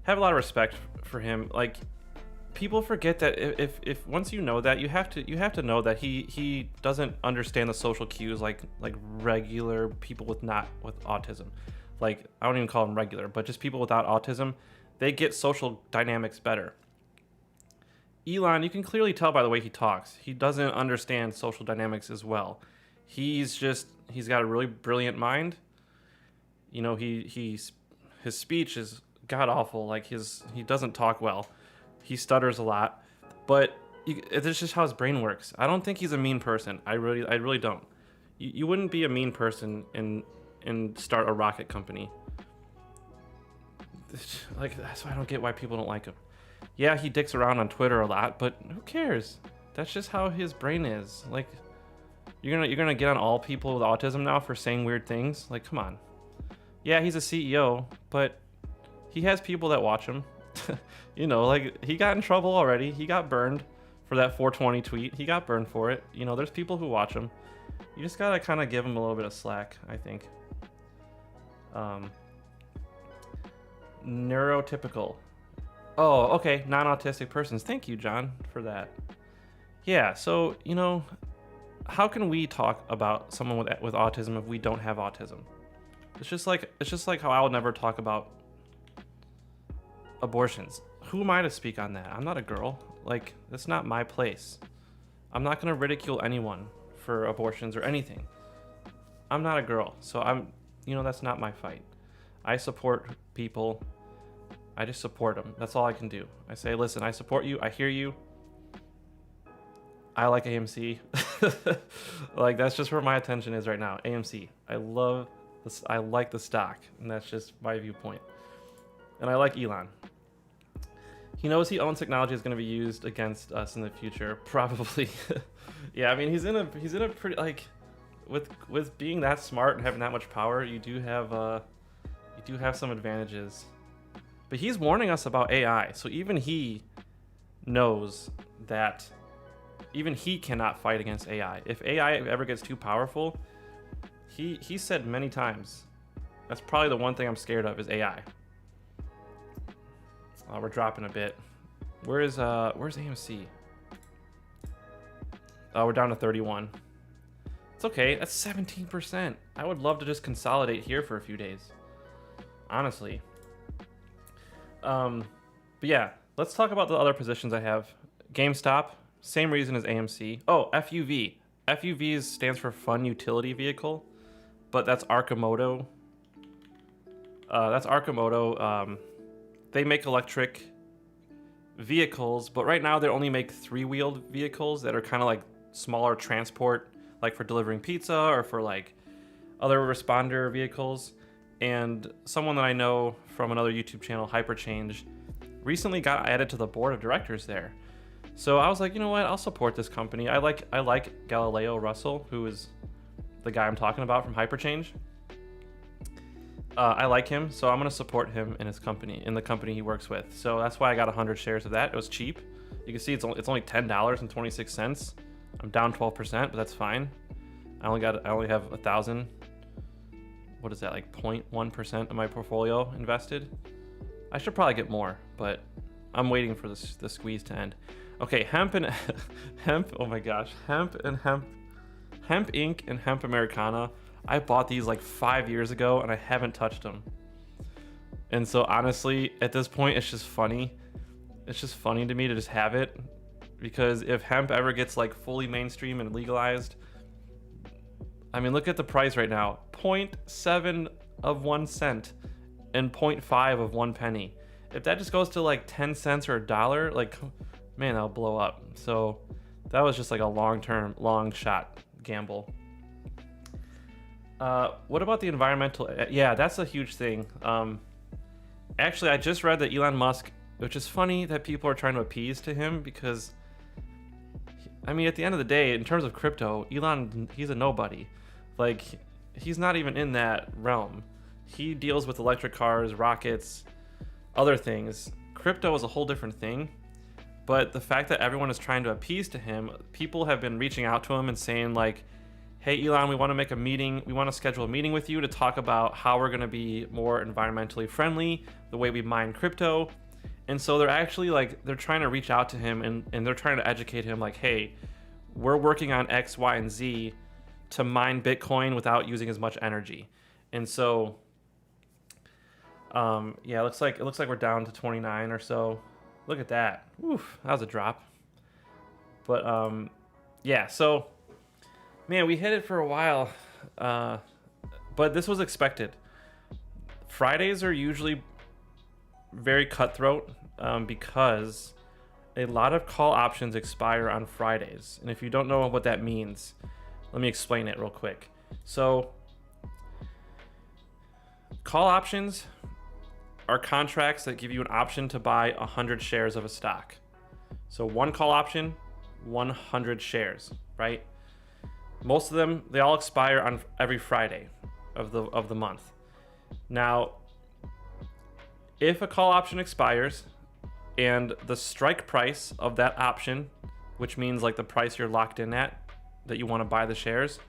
a lot of respect for him. Like, people forget that if once you know that, you have to know that he doesn't understand the social cues like regular people with autism. Like, I don't even call them regular, but just people without autism, they get social dynamics better. Elon, you can clearly tell by the way he talks, he doesn't understand social dynamics as well. He's got a really brilliant mind. You know, his speech is god awful. Like, he doesn't talk well. He stutters a lot, but it's just how his brain works. I don't think he's a mean person. I really don't. You wouldn't be a mean person and start a rocket company. Like, that's why I don't get why people don't like him. Yeah, he dicks around on Twitter a lot, but who cares? That's just how his brain is. Like, you're gonna get on all people with autism now for saying weird things? Like, come on. Yeah, he's a CEO, but he has people that watch him. You know, like, he got in trouble already. He got burned for that 420 tweet. He got burned for it. You know, there's people who watch him. You just gotta kind of give him a little bit of slack, I think. Neurotypical. Oh, okay. Non-autistic persons. Thank you, John, for that. Yeah, so, you know, how can we talk about someone with autism if we don't have autism? It's just like how I would never talk about abortions. Who am I to speak on that? I'm not a girl. Like, that's not my place. I'm not going to ridicule anyone for abortions or anything. I'm not a girl, so that's not my fight. I support people. I just support them. That's all I can do. I say, listen, I support you. I hear you. I like AMC. Like, that's just where my attention is right now. AMC. I like the stock, and that's just my viewpoint. And I like Elon. He knows he owns technology is going to be used against us in the future, probably. Yeah, I mean, he's in a pretty, like, with being that smart and having that much power, you do have some advantages. But he's warning us about AI, so even he knows that even he cannot fight against AI. If AI ever gets too powerful, he said many times, that's probably the one thing I'm scared of is AI. We're dropping a bit. Where's AMC? Oh, we're down to 31. It's okay. That's 17%. I would love to just consolidate here for a few days. Honestly. But yeah, let's talk about the other positions I have. GameStop, same reason as AMC. Oh, FUV. FUV stands for Fun Utility Vehicle, but that's Arcimoto. They make electric vehicles, but right now they only make 3-wheeled vehicles that are kind of like smaller transport, like for delivering pizza or for like other responder vehicles. And someone that I know from another YouTube channel, Hyperchange, recently got added to the board of directors there. So I was like, you know what? I'll support this company. I like Galileo Russell, who is the guy I'm talking about from Hyperchange. I like him, so I'm gonna support him in his company, in the company he works with. So that's why I got 100 shares of that. It was cheap. You can see it's only $10.26. I'm down 12%, but that's fine. I only have 1,000. What is that, like 0.1% of my portfolio invested? I should probably get more, but I'm waiting for the squeeze to end. Okay, hemp and hemp. Oh my gosh, hemp Inc. and hemp Americana. I bought these like 5 years ago and I haven't touched them. And so honestly, at this point, it's just funny. It's just funny to me to just have it, because if hemp ever gets like fully mainstream and legalized, I mean, look at the price right now, 0.7 of 1 cent and 0.5 of 1 penny. If that just goes to like 10 cents or $1, like, man, that'll blow up. So that was just like a long shot gamble. What about the environmental? Yeah, that's a huge thing. Actually, I just read that Elon Musk, which is funny that people are trying to appease to him, because, I mean, at the end of the day, in terms of crypto, Elon, he's a nobody. Like, he's not even in that realm. He deals with electric cars, rockets, other things. Crypto is a whole different thing. But the fact that everyone is trying to appease to him, people have been reaching out to him and saying like, hey Elon, we want to make a meeting. We want to schedule a meeting with you to talk about how we're going to be more environmentally friendly, the way we mine crypto. And so they're actually like, they're trying to reach out to him and they're trying to educate him like, hey, we're working on X, Y, and Z to mine Bitcoin without using as much energy. And so, yeah, it looks like we're down to 29 or so. Look at that. Oof, that was a drop. But yeah, so man, we hit it for a while, but this was expected. Fridays are usually very cutthroat because a lot of call options expire on Fridays. And if you don't know what that means, let me explain it real quick. So call options are contracts that give you an option to buy 100 shares of a stock. So one call option, 100 shares, right? Most of them, they all expire on every Friday of the month. Now, if a call option expires and the strike price of that option, which means like the price you're locked in at that you want to buy the shares,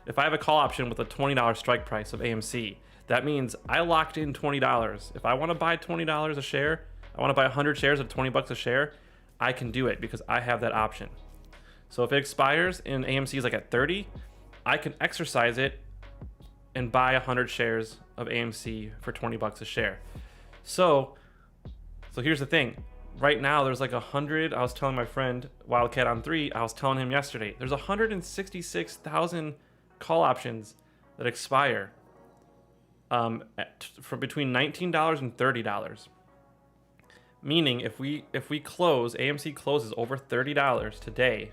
if I have a call option with a $20 strike price of AMC, that means I locked in $20. If I want to buy $20 a share, I want to buy 100 shares at $20 a share, I can do it because I have that option. So if it expires and AMC is like at 30, I can exercise it and buy 100 shares of AMC for $20 a share. So here's the thing. Right now there's like 100, I was telling my friend Wildcat on 3, I was telling him yesterday, there's 166,000 call options that expire for between $19 and $30. Meaning if we close, AMC closes over $30 today,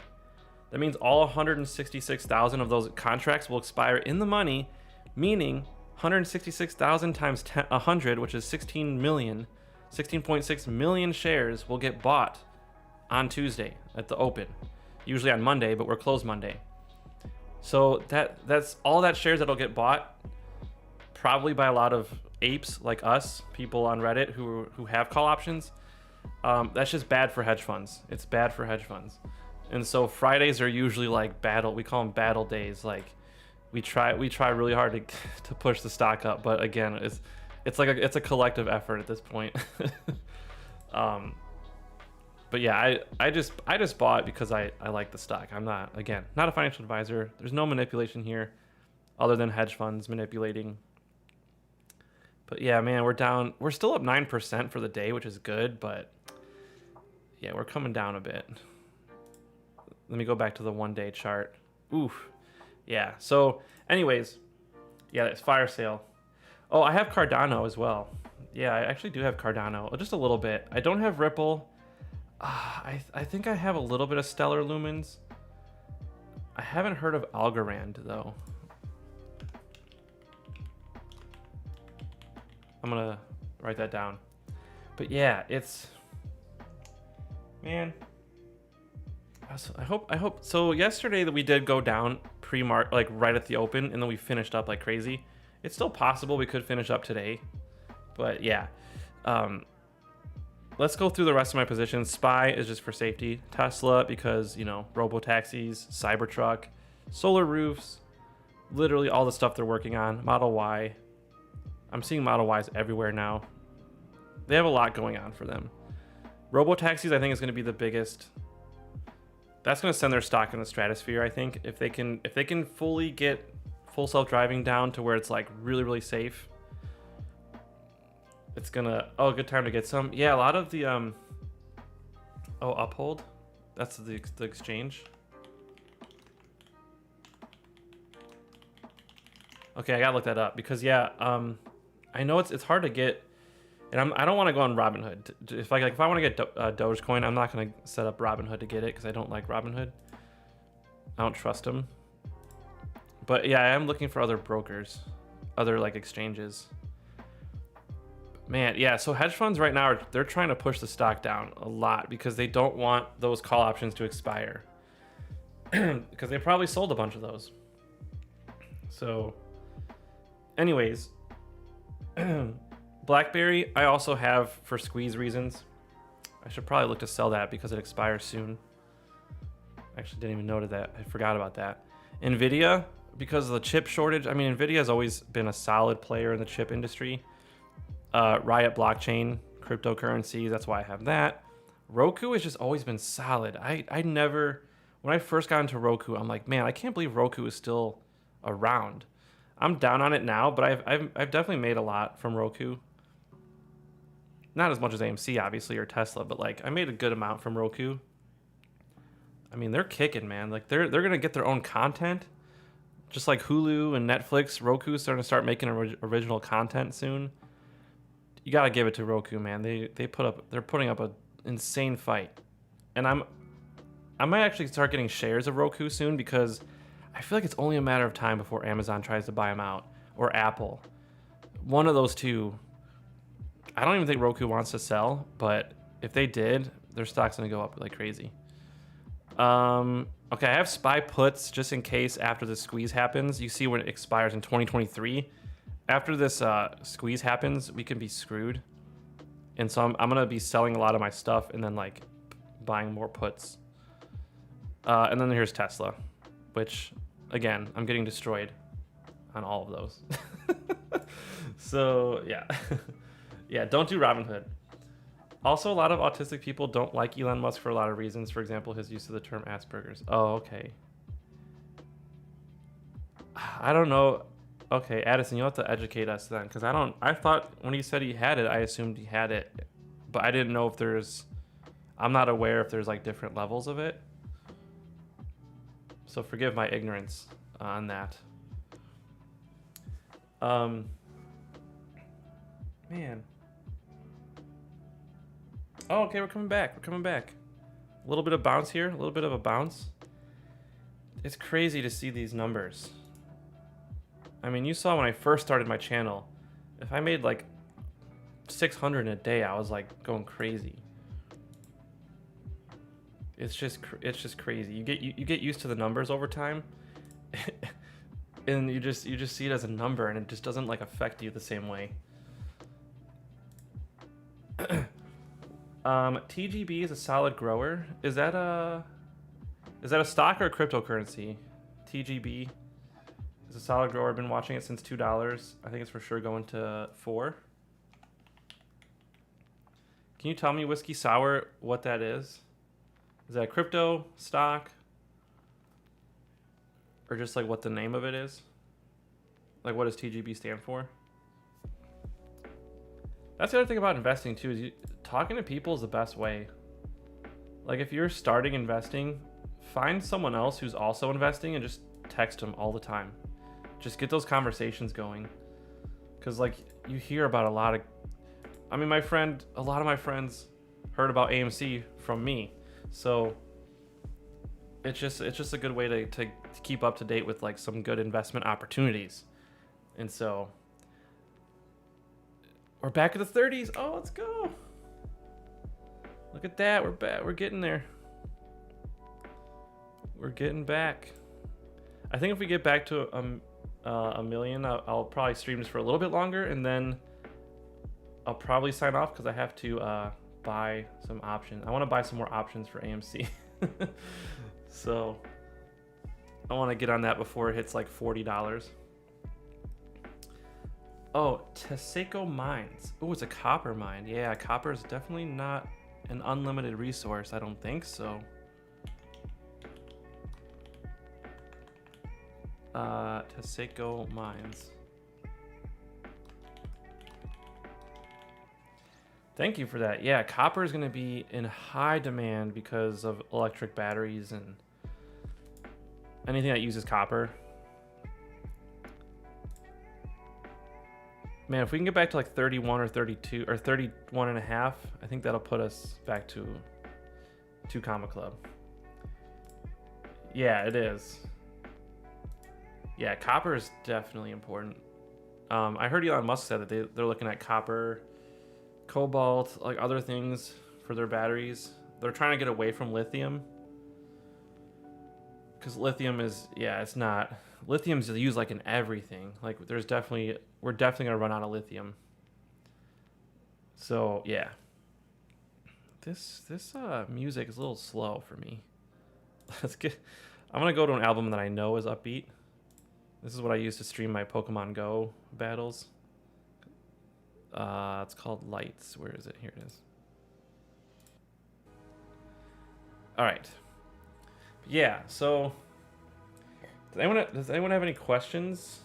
that means all 166,000 of those contracts will expire in the money, meaning 166,000 times 100, which is 16.6 million shares will get bought on Tuesday at the open. Usually on Monday, but we're closed Monday. So that's all that shares that'll get bought, probably by a lot of apes like us, people on Reddit who have call options. That's just bad for hedge funds. It's bad for hedge funds. And so Fridays are usually like we call them battle days. Like we try really hard to push the stock up, but again, it's a collective effort at this point. But yeah, I just bought it because I like the stock. I'm not a financial advisor. There's no manipulation here other than hedge funds manipulating. But yeah, man, we're still up 9% for the day, which is good, but yeah, we're coming down a bit. Let me go back to the 1-day chart. Oof. Yeah. So anyways, yeah, it's fire sale. Oh, I have Cardano as well. Yeah, I actually do have Cardano, just a little bit. I don't have Ripple. I think I have a little bit of Stellar Lumens. I haven't heard of Algorand though. I'm gonna write that down. But yeah, it's, man, I hope so. Yesterday that we did go down pre-mark, like right at the open, and then we finished up like crazy. It's still possible we could finish up today, but yeah. Let's go through the rest of my positions. SPY is just for safety. Tesla, because, you know, robo-taxis, Cybertruck, solar roofs, literally all the stuff they're working on. Model Y. I'm seeing Model Ys everywhere now. They have a lot going on for them. Robo-taxis, I think, is going to be the biggest. That's going to send their stock in the stratosphere, I think. If they can fully get full self-driving down to where it's like really, really safe, it's gonna, oh, good time to get some. Yeah, a lot of the Uphold, that's the exchange. Okay, I gotta look that up because yeah, I know it's hard to get, and I don't want to go on Robinhood. If I want to get Dogecoin, I'm not gonna set up Robinhood to get it because I don't like Robinhood. I don't trust them. But yeah, I am looking for other brokers, other like exchanges. Man, yeah, so hedge funds right now, they're trying to push the stock down a lot because they don't want those call options to expire. Because they probably sold a bunch of those. So, anyways, BlackBerry, I also have for squeeze reasons. I should probably look to sell that because it expires soon. I actually didn't even notice that. I forgot about that. Nvidia, because of the chip shortage. I mean, Nvidia has always been a solid player in the chip industry. Riot blockchain, cryptocurrencies, that's why I have that. Roku has just always been solid. I never, when I first got into Roku, I'm like, man, I can't believe Roku is still around. I'm down on it now, but I've definitely made a lot from Roku. Not as much as AMC, obviously, or Tesla, but like I made a good amount from Roku. I mean, they're kicking, man. Like they're gonna get their own content, just like Hulu and Netflix. Roku's starting to start making original content soon. You gotta give it to Roku, man. They're putting up an insane fight, and I might actually start getting shares of Roku soon because I feel like it's only a matter of time before Amazon tries to buy them out or Apple. One of those two. I don't even think Roku wants to sell, but if they did, their stock's gonna go up like crazy. Okay, I have SPY puts just in case after the squeeze happens. You see when it expires in 2023. After this squeeze happens, we can be screwed. And so I'm going to be selling a lot of my stuff and then like buying more puts. And then here's Tesla, which again, I'm getting destroyed on all of those. So yeah, yeah, don't do Robinhood. Also, a lot of autistic people don't like Elon Musk for a lot of reasons. For example, his use of the term Asperger's. Oh, okay. I don't know. Okay, Addison, you'll have to educate us then, because I thought when he said he had it, I assumed he had it, but I didn't know if I'm not aware if there's like different levels of it. So forgive my ignorance on that. Man. Oh, okay, we're coming back. A little bit of bounce here, a little bit of a bounce. It's crazy to see these numbers. I mean, you saw when I first started my channel, if I made like 600 in a day, I was like going crazy. It's just crazy. You get used to the numbers over time, and you just see it as a number, and it just doesn't like affect you the same way. TGB is a solid grower. Is that a stock or a cryptocurrency? TGB is a solid grower. I've been watching it since $2. I think it's for sure going to $4. Can you tell me, Whiskey Sour, what that is? Is that a crypto stock? Or just like what the name of it is? Like what does TGB stand for? That's the other thing about investing too, is talking to people is the best way. Like if you're starting investing, find someone else who's also investing and just text them all the time. Just get those conversations going. Cause like you hear about a lot of my friends heard about AMC from me. So it's just a good way to keep up to date with like some good investment opportunities. And so we're back in the 30s. Oh, let's go. Look at that. We're back. We're getting there. We're getting back. I think if we get back to a million, I'll probably stream this for a little bit longer, and then I'll probably sign off because I have to buy some options. I want to buy some more options for AMC. So I want to get on that before it hits like $40. Oh, Teseko Mines. Oh, it's a copper mine. Yeah, copper is definitely not an unlimited resource. I don't think so. Teseko Mines. Thank you for that. Yeah, copper is going to be in high demand because of electric batteries and anything that uses copper. Man, if we can get back to like 31 or 32 or 31 and a half, I think that'll put us back to 2 Comma Club. Yeah, it is. Yeah, copper is definitely important. I heard Elon Musk said that they're looking at copper, cobalt, like other things for their batteries. They're trying to get away from lithium. Because lithium is, yeah, it's not. Lithium's used like in everything. Like we're definitely gonna run out of lithium. So yeah. This music is a little slow for me. I'm gonna go to an album that I know is upbeat. This is what I use to stream my Pokemon Go battles. It's called Lights. Where is it? Here it is. All right. Yeah. So, does anyone have any questions?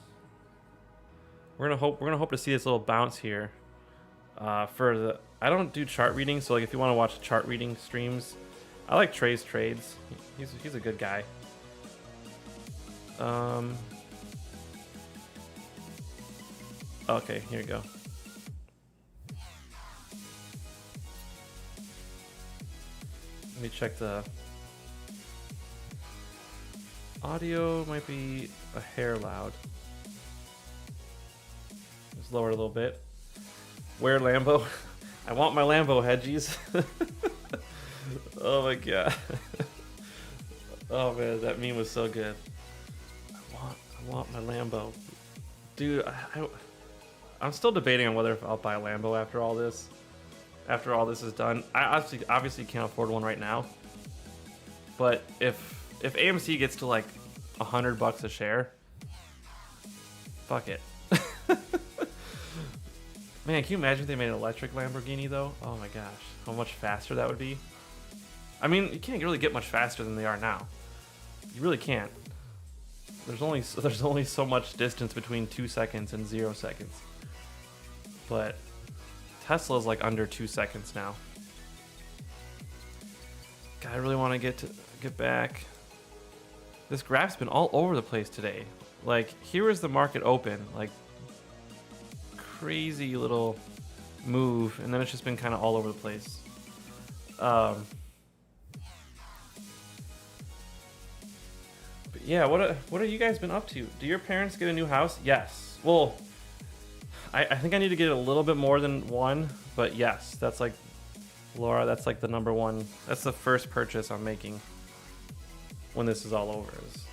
We're gonna hope to see this little bounce here. I don't do chart reading, so like if you want to watch chart reading streams, I like Trey's trades. He's a good guy. Okay, here you go. Let me check the audio. Might be a hair loud. Just lower it a little bit. Wear Lambo. I want my Lambo, Hedgies. Oh my god. Oh man, that meme was so good. I want my Lambo. Dude, I'm still debating on whether I'll buy a Lambo after all this. After all this is done. I obviously can't afford one right now. But if AMC gets to like $100 a share, fuck it. Man, can you imagine if they made an electric Lamborghini though? Oh my gosh, how much faster that would be. I mean, you can't really get much faster than they are now. You really can't. There's only so much distance between 2 seconds and 0 seconds. But Tesla's like under 2 seconds now. God, I really want to get back. This graph's been all over the place today. Like, here is the market open, like crazy little move, and then it's just been kind of all over the place. But yeah, what have you guys been up to? Do your parents get a new house? Yes. Well, I think I need to get a little bit more than one, but yes, that's like, Laura, that's like the number one. That's the first purchase I'm making when this is all over. Is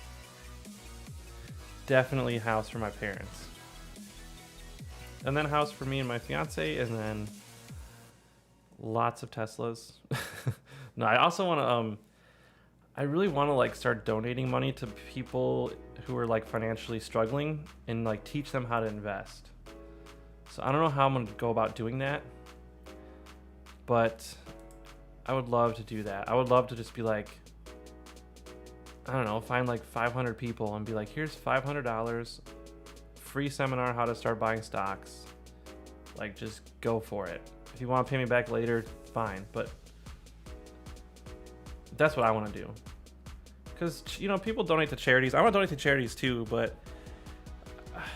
definitely a house for my parents. And then a house for me and my fiance, and then lots of Teslas. No, I also want to, I really want to like start donating money to people who are like financially struggling and like teach them how to invest. So I don't know how I'm going to go about doing that, but I would love to do that. I would love to just be like, I don't know, find like 500 people and be like, here's $500, free seminar how to start buying stocks. Like, just go for it. If you want to pay me back later, fine. But that's what I want to do. Because, you know, people donate to charities. I want to donate to charities too, but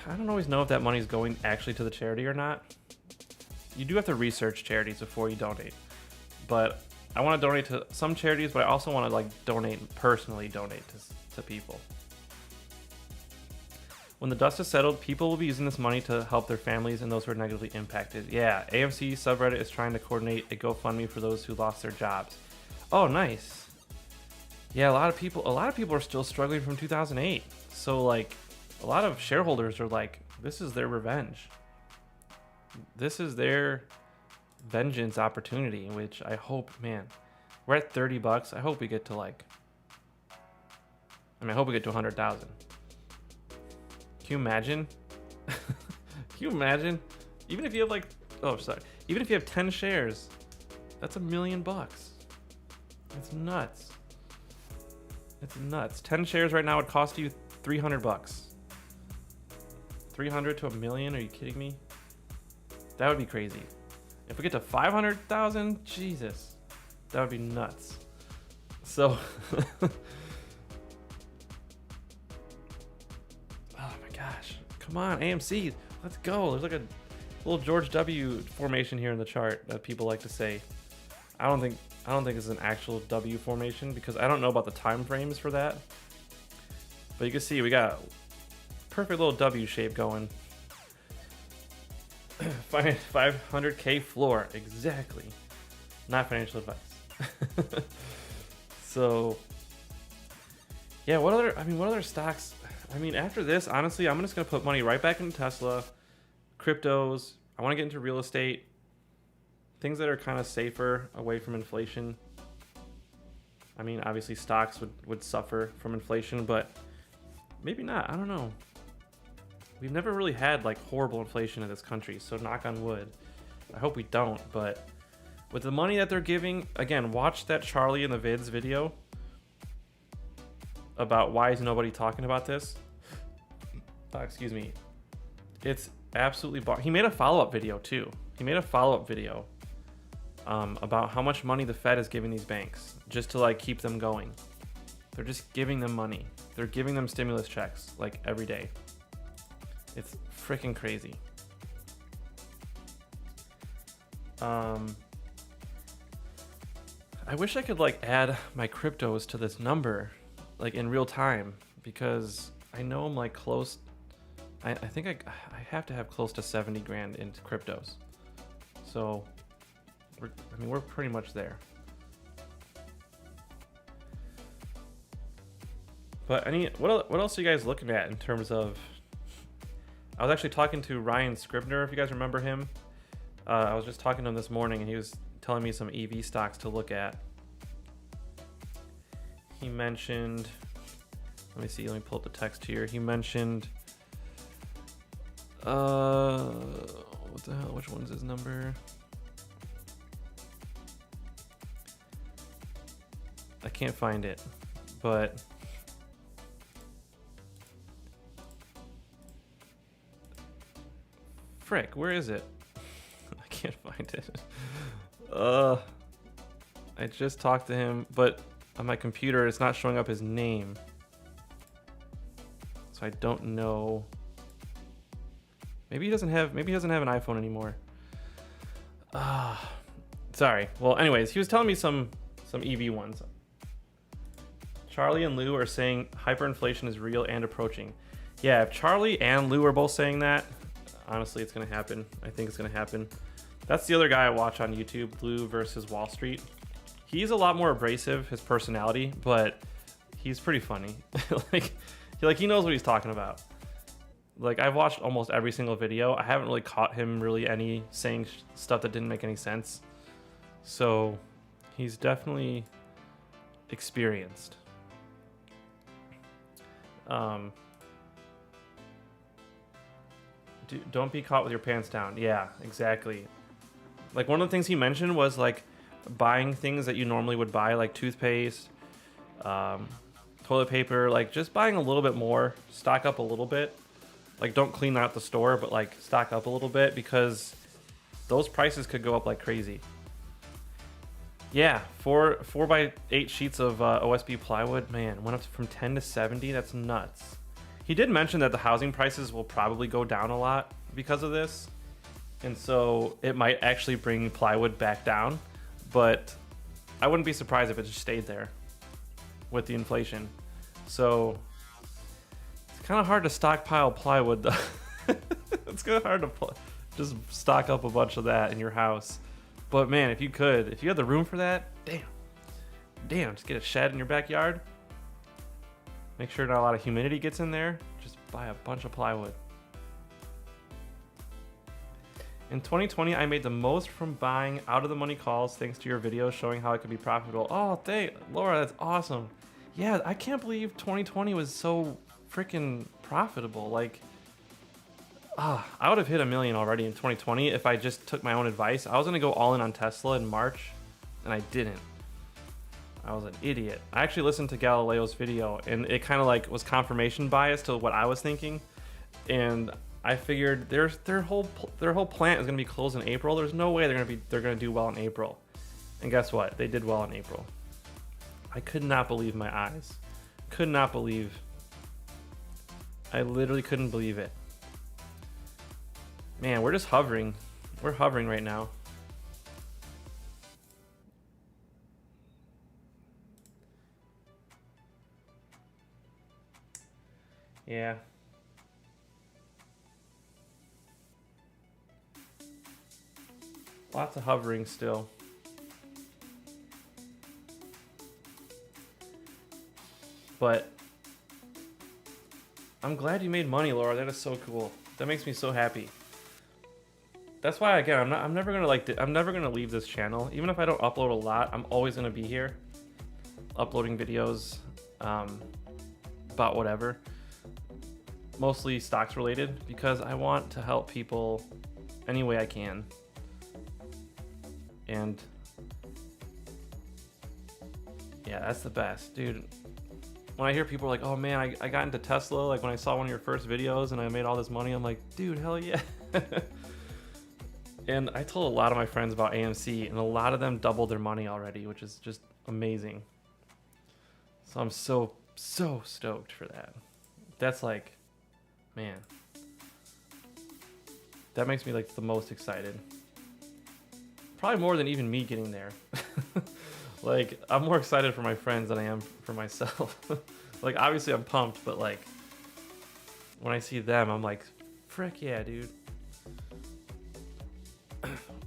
I don't always know if that money's going actually to the charity or not. You do have to research charities before you donate. But I want to donate to some charities, but I also want to like personally donate to people. When the dust is settled, people will be using this money to help their families and those who are negatively impacted. Yeah, AMC subreddit is trying to coordinate a GoFundMe for those who lost their jobs. Oh, nice. Yeah, a lot of people are still struggling from 2008. So like, a lot of shareholders are like, this is their revenge. This is their vengeance opportunity, which I hope, man, we're at $30. I hope we get to like, I hope we get to 100,000. Can you imagine? Can you imagine? Even if you have like, oh, sorry. Even if you have 10 shares, that's $1 million. That's nuts. It's nuts. 10 shares right now would cost you $300. 300 to $1 million? Are you kidding me? That would be crazy. If we get to 500,000, Jesus, that would be nuts. So, oh my gosh, come on, AMC, let's go. There's like a little George W formation here in the chart that people like to say. I don't think it's an actual W formation because I don't know about the time frames for that. But you can see we got a perfect little W shape going. 500K floor, exactly. Not financial advice. So, yeah. What other stocks? After this, honestly, I'm just gonna put money right back into Tesla, cryptos. I want to get into real estate, things that are kind of safer, away from inflation. Obviously, stocks would suffer from inflation, but maybe not. I don't know. We've never really had like horrible inflation in this country, so knock on wood. I hope we don't, but with the money that they're giving, again, watch that Charlie in the Vids video about why is nobody talking about this. Excuse me. It's absolutely he made a follow-up video too. He made a follow-up video about how much money the Fed is giving these banks just to like keep them going. They're just giving them money. They're giving them stimulus checks like every day. It's freaking crazy. I wish I could like add my cryptos to this number like in real time because I know I'm like close. I think I have to have close to 70 grand into cryptos. So we're pretty much there. But what else are you guys looking at in terms of? I was actually talking to Ryan Scribner, if you guys remember him. I was just talking to him this morning, and he was telling me some EV stocks to look at. He mentioned, let me pull up the text here. He mentioned, what the hell? Which one's his number? I can't find it, but frick, where is it? I can't find it. I just talked to him, but on my computer it's not showing up his name, so I don't know. Maybe he doesn't have an iPhone anymore. Sorry. Well, anyways, he was telling me some EV ones. Charlie and Lou are saying hyperinflation is real and approaching. Yeah, if Charlie and Lou are both saying that, honestly, it's going to happen. I think it's going to happen. That's the other guy I watch on YouTube, Lou versus Wall Street. He's a lot more abrasive, his personality, but he's pretty funny. he knows what he's talking about. Like, I've watched almost every single video. I haven't really caught him really saying stuff that didn't make any sense. So he's definitely experienced. Don't be caught with your pants down. Yeah, exactly. Like, one of the things he mentioned was like buying things that you normally would buy, like toothpaste, toilet paper, like just buying a little bit more, stock up a little bit. Like, don't clean out the store, but like stock up a little bit because those prices could go up like crazy. Yeah, 4x8 sheets of OSB plywood, man, went up from 10 to 70. That's nuts. He did mention that the housing prices will probably go down a lot because of this. And so it might actually bring plywood back down, but I wouldn't be surprised if it just stayed there with the inflation. So it's kind of hard to stockpile plywood though. It's kind of hard to just stock up a bunch of that in your house. But man, if you had the room for that, damn, just get a shed in your backyard. Make sure not a lot of humidity gets in there. Just buy a bunch of plywood. In 2020, I made the most from buying out of the money calls thanks to your video showing how it could be profitable. Oh, Laura, that's awesome. Yeah, I can't believe 2020 was so freaking profitable. Like, I would have hit $1 million already in 2020 if I just took my own advice. I was gonna go all in on Tesla in March, and I didn't. I was an idiot. I actually listened to Galileo's video, and it kind of like was confirmation bias to what I was thinking, and I figured their whole plant is gonna be closed in April. There's no way they're gonna do well in April, and guess what? They did well in April. I could not believe my eyes. Could not believe. I literally couldn't believe it. Man, we're just hovering. We're hovering right now. Yeah. Lots of hovering still. But I'm glad you made money, Laura. That is so cool. That makes me so happy. That's why, again, I'm never gonna leave this channel. Even if I don't upload a lot, I'm always gonna be here uploading videos about whatever, mostly stocks related, because I want to help people any way I can. And yeah, that's the best, dude. When I hear people are like, oh man, I got into Tesla, like when I saw one of your first videos and I made all this money, I'm like, dude, hell yeah. And I told a lot of my friends about AMC, and a lot of them doubled their money already, which is just amazing. So I'm so stoked for that. That's like, man, that makes me like the most excited. Probably more than even me getting there. Like, I'm more excited for my friends than I am for myself. Like, obviously I'm pumped, but like, when I see them, I'm like, frick yeah, dude.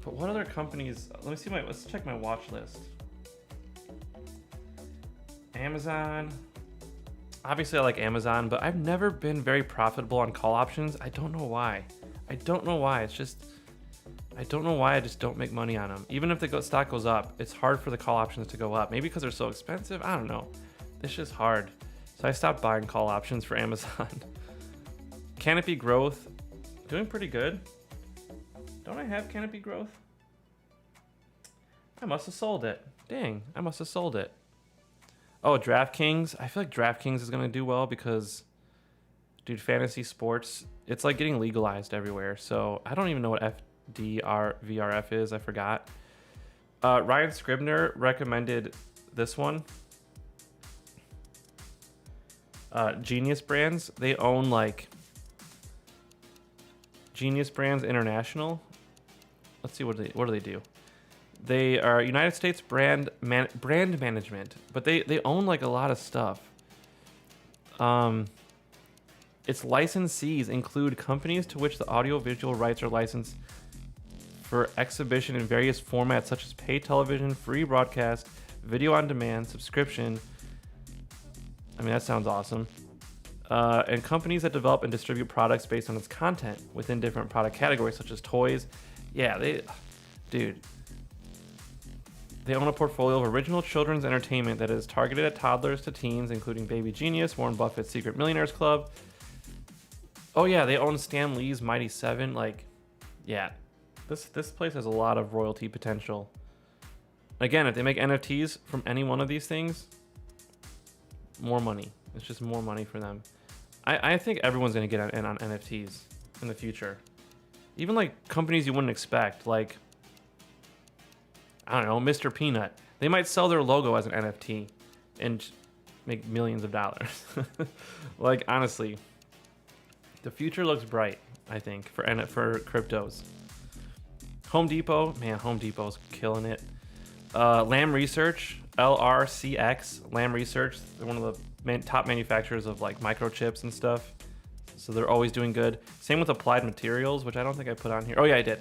But what other companies? Let's check my watch list. Amazon. Obviously I like Amazon, but I've never been very profitable on call options. I don't know why. It's just, I don't know why I just don't make money on them. Even if the stock goes up, it's hard for the call options to go up. Maybe because they're so expensive. I don't know. It's just hard. So I stopped buying call options for Amazon. Canopy Growth, doing pretty good. Don't I have Canopy Growth? I must have sold it. Dang, I must have sold it. Oh, DraftKings. I feel like DraftKings is going to do well because, dude, fantasy sports, it's like getting legalized everywhere. So I don't even know what FDRVRF is. I forgot. Ryan Scribner recommended this one. Genius Brands. They own like Genius Brands International. Let's see, what do they do? They are United States brand management, but they own like a lot of stuff. Its licensees include companies to which the audiovisual rights are licensed for exhibition in various formats such as pay television, free broadcast, video on demand, subscription. I mean, that sounds awesome. And companies that develop and distribute products based on its content within different product categories such as toys. Yeah, dude. They own a portfolio of original children's entertainment that is targeted at toddlers to teens, including Baby Genius, Warren Buffett's Secret Millionaires Club. Oh yeah, they own Stan Lee's Mighty Seven. Like, yeah, this place has a lot of royalty potential. Again, if they make NFTs from any one of these things, more money. It's just more money for them. I think everyone's gonna get in on NFTs in the future. Even like companies you wouldn't expect, like, I don't know, Mr. Peanut. They might sell their logo as an NFT and make millions of dollars. Like, honestly, the future looks bright, I think, for cryptos. Home Depot, man, Home Depot's killing it. Lam Research, LRCX, Lam Research, they're one of the top manufacturers of like microchips and stuff. So they're always doing good. Same with Applied Materials, which I don't think I put on here. Oh yeah, I did.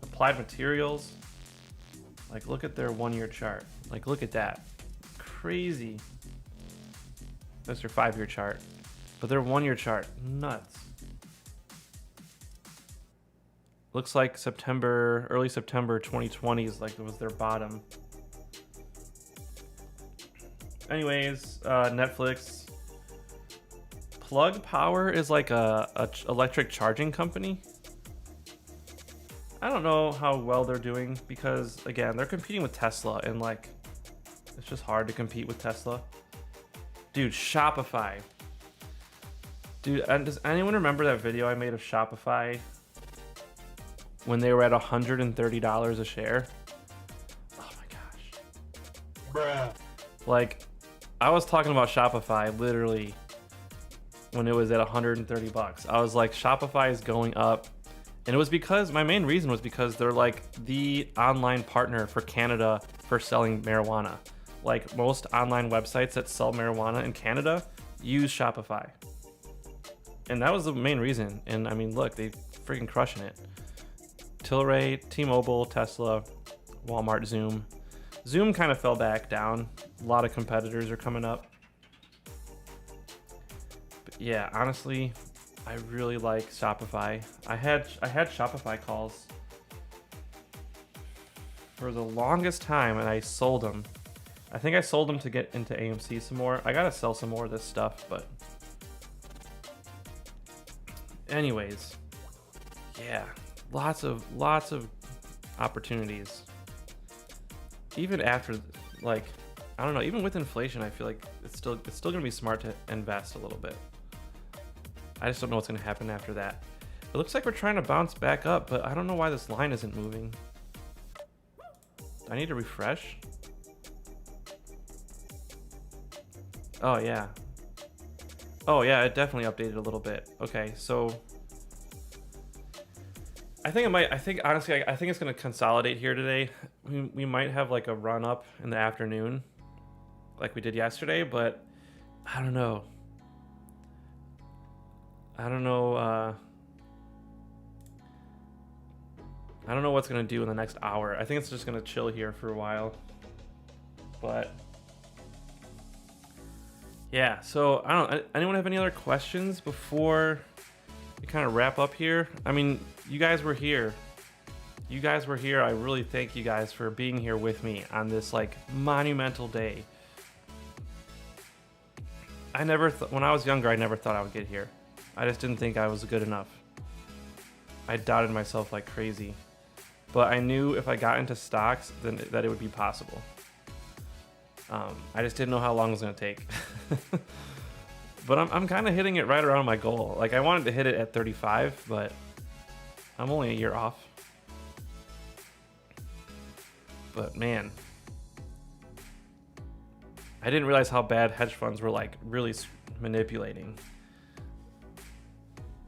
Applied Materials. Like, look at their 1 year chart. Like, look at that. Crazy. That's their 5 year chart. But their 1 year chart, nuts. Looks like early September 2020 is like it was their bottom. Anyways, Netflix. Plug Power is like a electric charging company. I don't know how well they're doing because again, they're competing with Tesla and like it's just hard to compete with Tesla. Dude, Shopify. Dude, and does anyone remember that video I made of Shopify when they were at $130 a share? Oh my gosh. Bruh. Like, I was talking about Shopify literally when it was at 130 bucks. I was like, Shopify is going up. And it was because, my main reason was because they're like the online partner for Canada for selling marijuana. Like most online websites that sell marijuana in Canada use Shopify. And that was the main reason. And I mean, look, they freaking crushing it. Tilray, T-Mobile, Tesla, Walmart, Zoom. Zoom kind of fell back down. A lot of competitors are coming up. But yeah, honestly, I really like Shopify. I had Shopify calls for the longest time and I sold them. I think I sold them to get into AMC some more. I gotta sell some more of this stuff, but anyways, yeah, lots of opportunities. Even after, like, I don't know, even with inflation, I feel like it's still gonna be smart to invest a little bit. I just don't know what's gonna happen after that. It looks like we're trying to bounce back up, but I don't know why this line isn't moving. I need to refresh. Oh yeah. Oh yeah, it definitely updated a little bit. Okay, so I think honestly, I think it's gonna consolidate here today. We might have like a run up in the afternoon, like we did yesterday, but I don't know. I don't know what's gonna do in the next hour. I think it's just gonna chill here for a while. But yeah, so anyone have any other questions before we kind of wrap up here? I mean, you guys were here. I really thank you guys for being here with me on this like monumental day. When I was younger, I never thought I would get here. I just didn't think I was good enough. I doubted myself like crazy. But I knew if I got into stocks, then that it would be possible. I just didn't know how long it was going to take. But I'm kind of hitting it right around my goal. Like I wanted to hit it at 35, but I'm only a year off. But man, I didn't realize how bad hedge funds were like really manipulating.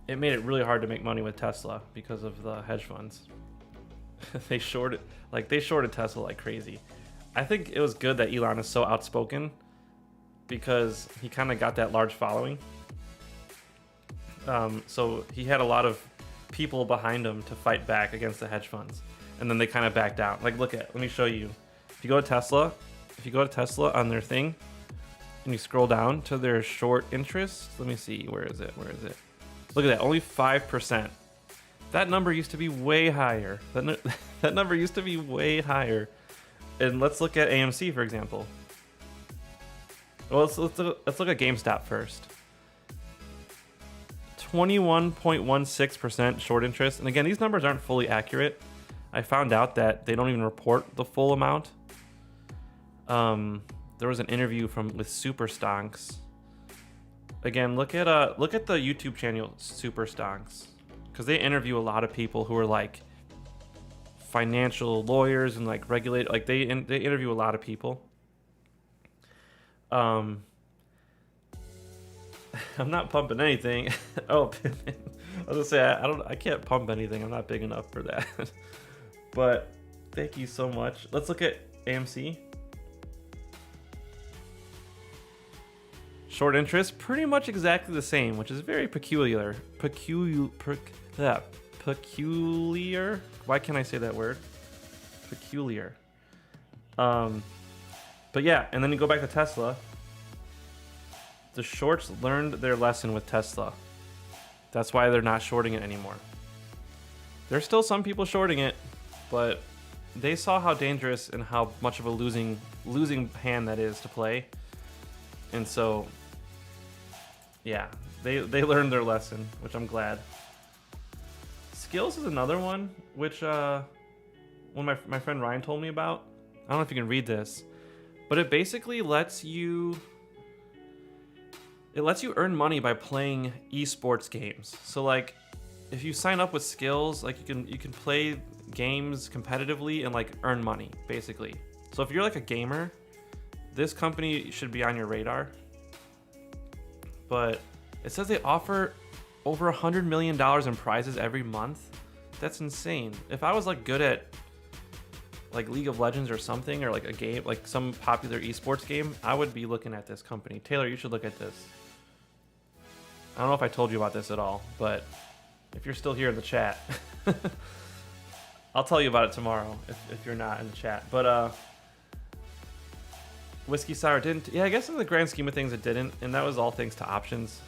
It made it really hard to make money with Tesla because of the hedge funds. They shorted Tesla like crazy. I think it was good that Elon is so outspoken because he kind of got that large following. So he had a lot of people behind him to fight back against the hedge funds. And then they kind of backed down. Like, let me show you. If you go to Tesla on their thing and you scroll down to their short interest, let me see, where is it? Look at that, only 5%. That number used to be way higher. That number used to be way higher. And let's look at AMC, for example. Well, let's look at GameStop first. 21.16% short interest. And again, these numbers aren't fully accurate. I found out that they don't even report the full amount. There was an interview with Super Stonks. Again, look at the YouTube channel Super Stonks, because they interview a lot of people who are like financial lawyers and like regulate. Like they interview a lot of people. I'm not pumping anything. Oh, I was gonna say I can't pump anything. I'm not big enough for that. But thank you so much. Let's look at AMC. Short interest, pretty much exactly the same, which is very peculiar. Peculiar. Why can't I say that word? Peculiar. But yeah, and then you go back to Tesla. The shorts learned their lesson with Tesla. That's why they're not shorting it anymore. There's still some people shorting it, but they saw how dangerous and how much of a losing hand that is to play. And so, yeah, they learned their lesson, which I'm glad. Skills is another one, which when my friend Ryan told me about. I don't know if you can read this, but it basically lets you earn money by playing esports games. So like, if you sign up with Skills, like you can play games competitively and like earn money basically. So if you're like a gamer, this company should be on your radar. But it says they offer over $100 million in prizes every month. That's insane. If I was like good at like League of Legends or something, or like a game, like some popular esports game, I would be looking at this company. Taylor, you should look at this. I don't know if I told you about this at all, but if you're still here in the chat, I'll tell you about it tomorrow if you're not in the chat. But Whiskey Sour didn't. Yeah, I guess in the grand scheme of things it didn't, and that was all thanks to options.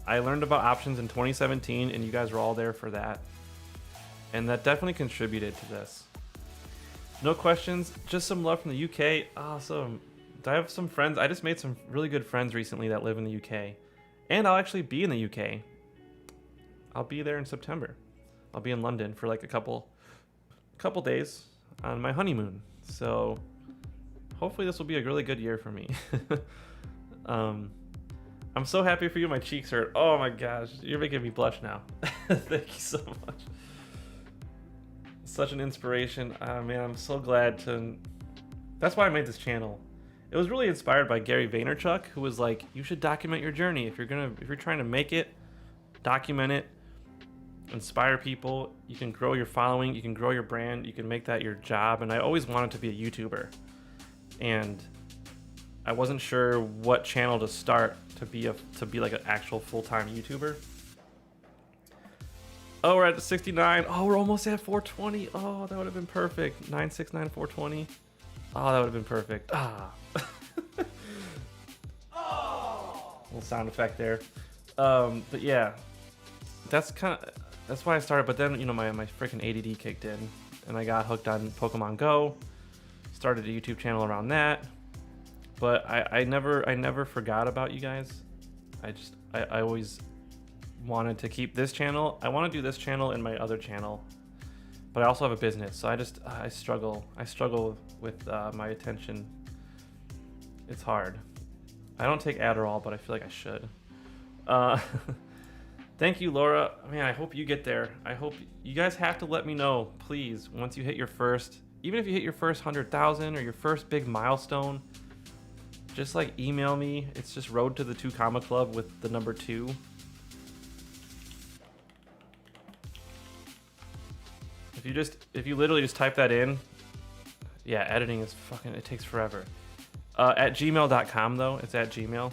I learned about options in 2017, and you guys were all there for that. And that definitely contributed to this. No questions, just some love from the UK. Awesome. I have some friends. I just made some really good friends recently that live in the UK. And I'll actually be in the UK. I'll be there in September. I'll be in London for like a couple days on my honeymoon. So hopefully this will be a really good year for me. I'm so happy for you. My cheeks hurt. Oh my gosh, you're making me blush now. Thank you so much. Such an inspiration. Man, I'm so glad to. That's why I made this channel. It was really inspired by Gary Vaynerchuk, who was like, "You should document your journey. If you're trying to make it, document it. Inspire people. You can grow your following. You can grow your brand. You can make that your job." And I always wanted to be a YouTuber, and I wasn't sure what channel to start to be like an actual full-time YouTuber. Oh, we're at 69. Oh, we're almost at 420. Oh, that would have been perfect. 969 420. Oh, that would have been perfect. Little sound effect there. But yeah, that's why I started. But then, you know, my freaking ADD kicked in, and I got hooked on Pokemon Go. Started a YouTube channel around that. But I never forgot about you guys. I always wanted to keep this channel. I want to do this channel and my other channel, but I also have a business, so I struggle with my attention. It's hard. I don't take Adderall, but I feel like I should. Thank you, Laura. Man, I hope you get there. I hope you guys have to let me know, please, once you hit your first, even if you hit your first 100,000 or your first big milestone, just like email me. It's just Road to the 2 Comma Club with the number 2. If you literally just type that in, yeah, editing is fucking, it takes forever. At gmail.com though, it's at Gmail.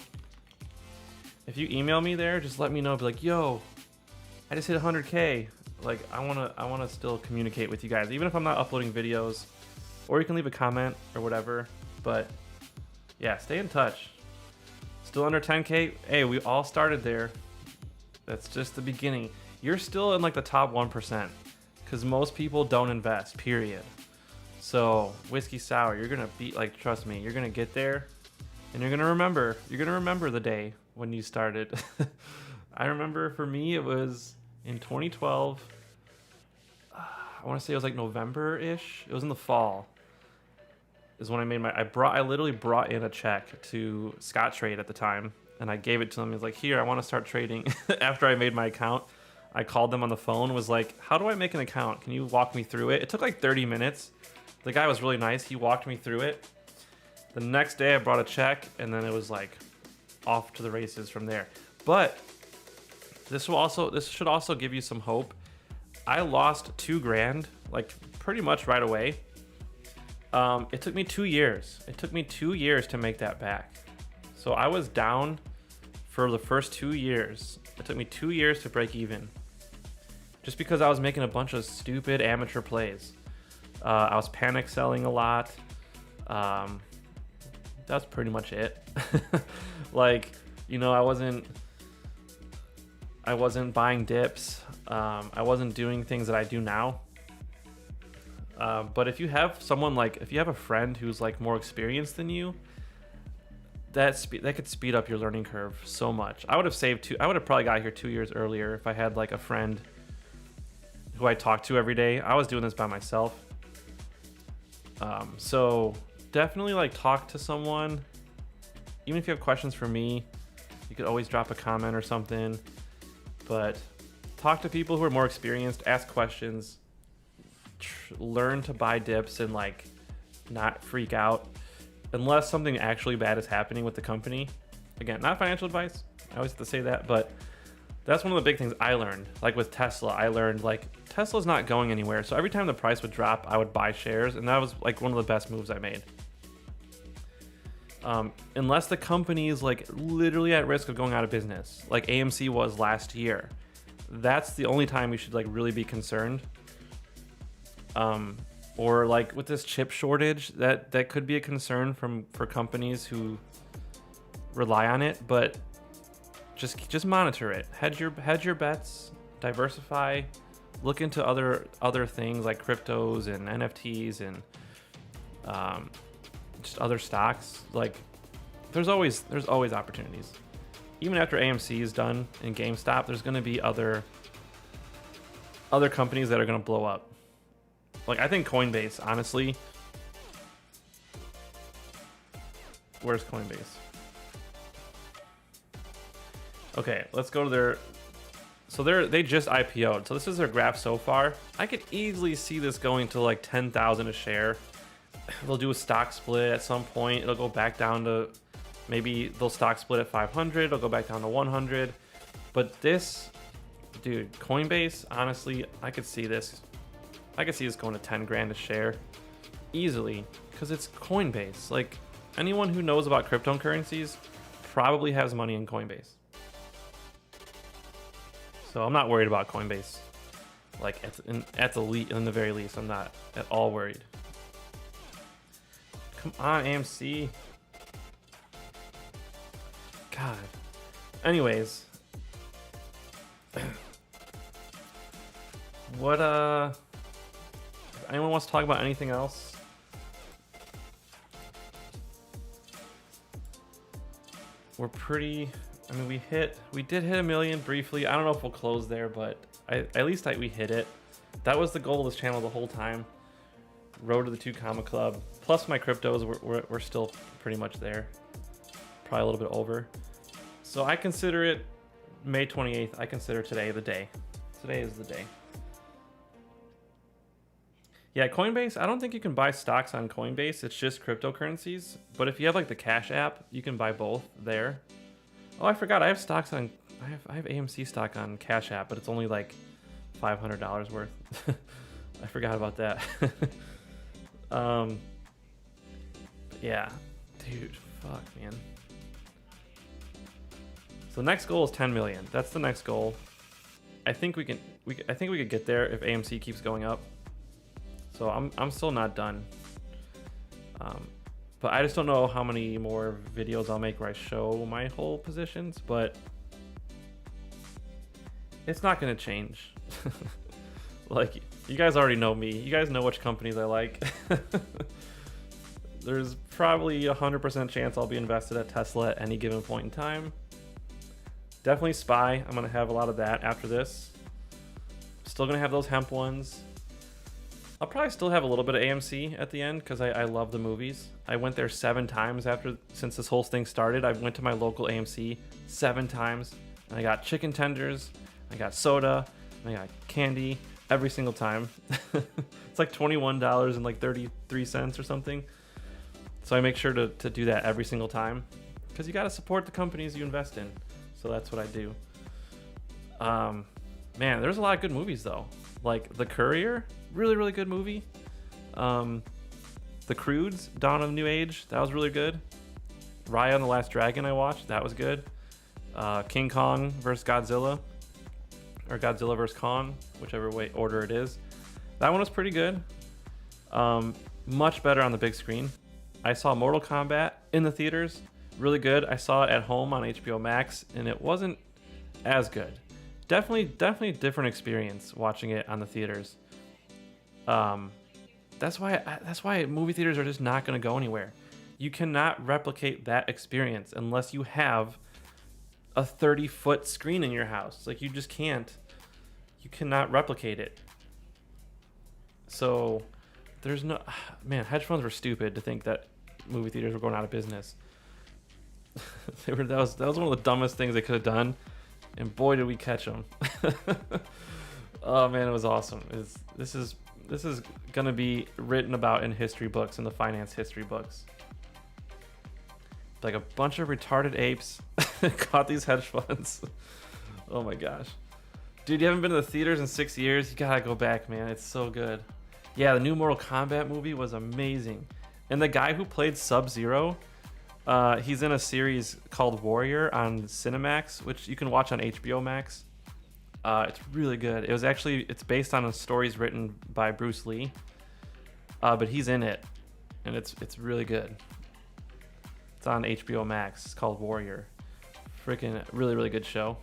If you email me there, just let me know, be like, yo, I just hit 100K. Like, I wanna still communicate with you guys, even if I'm not uploading videos, or you can leave a comment or whatever. But yeah, stay in touch. Still under 10K. Hey, we all started there. That's just the beginning. You're still in like the top 1%. Because most people don't invest, period. So Whiskey Sour, you're gonna be like, trust me, you're gonna get there, and you're gonna remember the day when you started. I remember for me it was in 2012. I want to say it was like November-ish. It was in the fall. Is when I made I literally brought in a check to Scottrade at the time, and I gave it to him. He was like, "Here, I want to start trading." After I made my account, I called them on the phone, was like, "How do I make an account? Can you walk me through it?" It took like 30 minutes. The guy was really nice. He walked me through it. The next day I brought a check, and then it was like off to the races from there. But this should also give you some hope. I lost $2,000 like pretty much right away. It took me 2 years. It took me 2 years to make that back. So I was down for the first 2 years. It took me 2 years to break even. Just because I was making a bunch of stupid amateur plays. I was panic selling a lot. That's pretty much it. Like, you know, I wasn't buying dips. I wasn't doing things that I do now. But if you have someone like, if you have a friend who's like more experienced than you, that could speed up your learning curve so much. I would have probably got here 2 years earlier if I had like a friend who I talked to every day. I was doing this by myself. So definitely like talk to someone. Even if you have questions for me, you could always drop a comment or something. But talk to people who are more experienced, ask questions, learn to buy dips and like not freak out unless something actually bad is happening with the company. Again, not financial advice. I always have to say that, but that's one of the big things I learned. Like with Tesla, I learned like Tesla's not going anywhere. So every time the price would drop, I would buy shares, and that was like one of the best moves I made. Unless the company is like literally at risk of going out of business, like AMC was last year, that's the only time you should like really be concerned. Or like with this chip shortage, that could be a concern for companies who rely on it, but just monitor it. Hedge your bets, diversify, look into other things like cryptos and NFTs and just other stocks. Like there's always opportunities. Even after AMC is done and GameStop, there's going to be other companies that are going to blow up. Like I think Coinbase, honestly. Where's Coinbase? Okay, let's go to their. So they just IPO'd. So this is their graph so far. I could easily see this going to like 10,000 a share. They'll do a stock split at some point. It'll go back down to, maybe they'll stock split at 500. It'll go back down to 100. But this, dude, Coinbase, honestly, I could see this going to 10 grand a share easily because it's Coinbase. Like anyone who knows about cryptocurrencies probably has money in Coinbase. So I'm not worried about Coinbase. Like in the very least, I'm not at all worried. Come on, AMC. God. Anyways. What, if anyone wants to talk about anything else? We're pretty, I mean, we did hit 1 million briefly. I don't know if we'll close there, but at least we hit it. That was the goal of this channel the whole time. Road to the 2 Comma Club. Plus my cryptos, we're still pretty much there. Probably a little bit over. So I consider it May 28th. I consider today the day. Today is the day. Yeah, Coinbase, I don't think you can buy stocks on Coinbase. It's just cryptocurrencies. But if you have like the Cash app, you can buy both there. Oh, I forgot. I have stocks on, I have AMC stock on Cash app, but it's only like $500 worth. I forgot about that. Yeah, dude, fuck, man. So the next goal is 10 million. That's the next goal. I think we could get there if AMC keeps going up. So I'm still not done. But I just don't know how many more videos I'll make where I show my whole positions, but it's not going to change. Like, you guys already know me. You guys know which companies I like. There's probably 100% chance I'll be invested at Tesla at any given point in time. Definitely SPY. I'm going to have a lot of that after this. Still going to have those hemp ones. I'll probably still have a little bit of AMC at the end because I love the movies. I went there 7 times since this whole thing started. I went to my local AMC 7 times. And I got chicken tenders, I got soda, and I got candy every single time. It's like $21 and like 33 cents or something. So I make sure to do that every single time because you got to support the companies you invest in. So that's what I do. Man, there's a lot of good movies though. Like The Courier, really, really good movie. The Croods, Dawn of a New Age, that was really good. Raya and the Last Dragon I watched, that was good. King Kong vs. Godzilla, or Godzilla vs. Kong, whichever order it is. That one was pretty good. Much better on the big screen. I saw Mortal Kombat in the theaters really good. I saw it at home on HBO Max, and it wasn't as good. Definitely different experience watching it on the theaters. That's why movie theaters are just not going to go anywhere. You cannot replicate that experience unless you have a 30-foot screen in your house. Like, you just can't. You cannot replicate it. So there's no, man, hedge funds were stupid to think that movie theaters were going out of business. That was one of the dumbest things they could have done, and boy did we catch them. Oh man, it was awesome. This is gonna be written about in history books, in the finance history books. Like, a bunch of retarded apes caught these hedge funds. Oh my gosh. Dude, you haven't been to the theaters in 6 years? You gotta go back, man. It's so good. Yeah, the new Mortal Kombat movie was amazing. And the guy who played Sub-Zero, he's in a series called Warrior on Cinemax, which you can watch on HBO Max. It's really good. It's based on stories written by Bruce Lee, but he's in it, and it's really good. It's on HBO Max. It's called Warrior. Freaking really good show.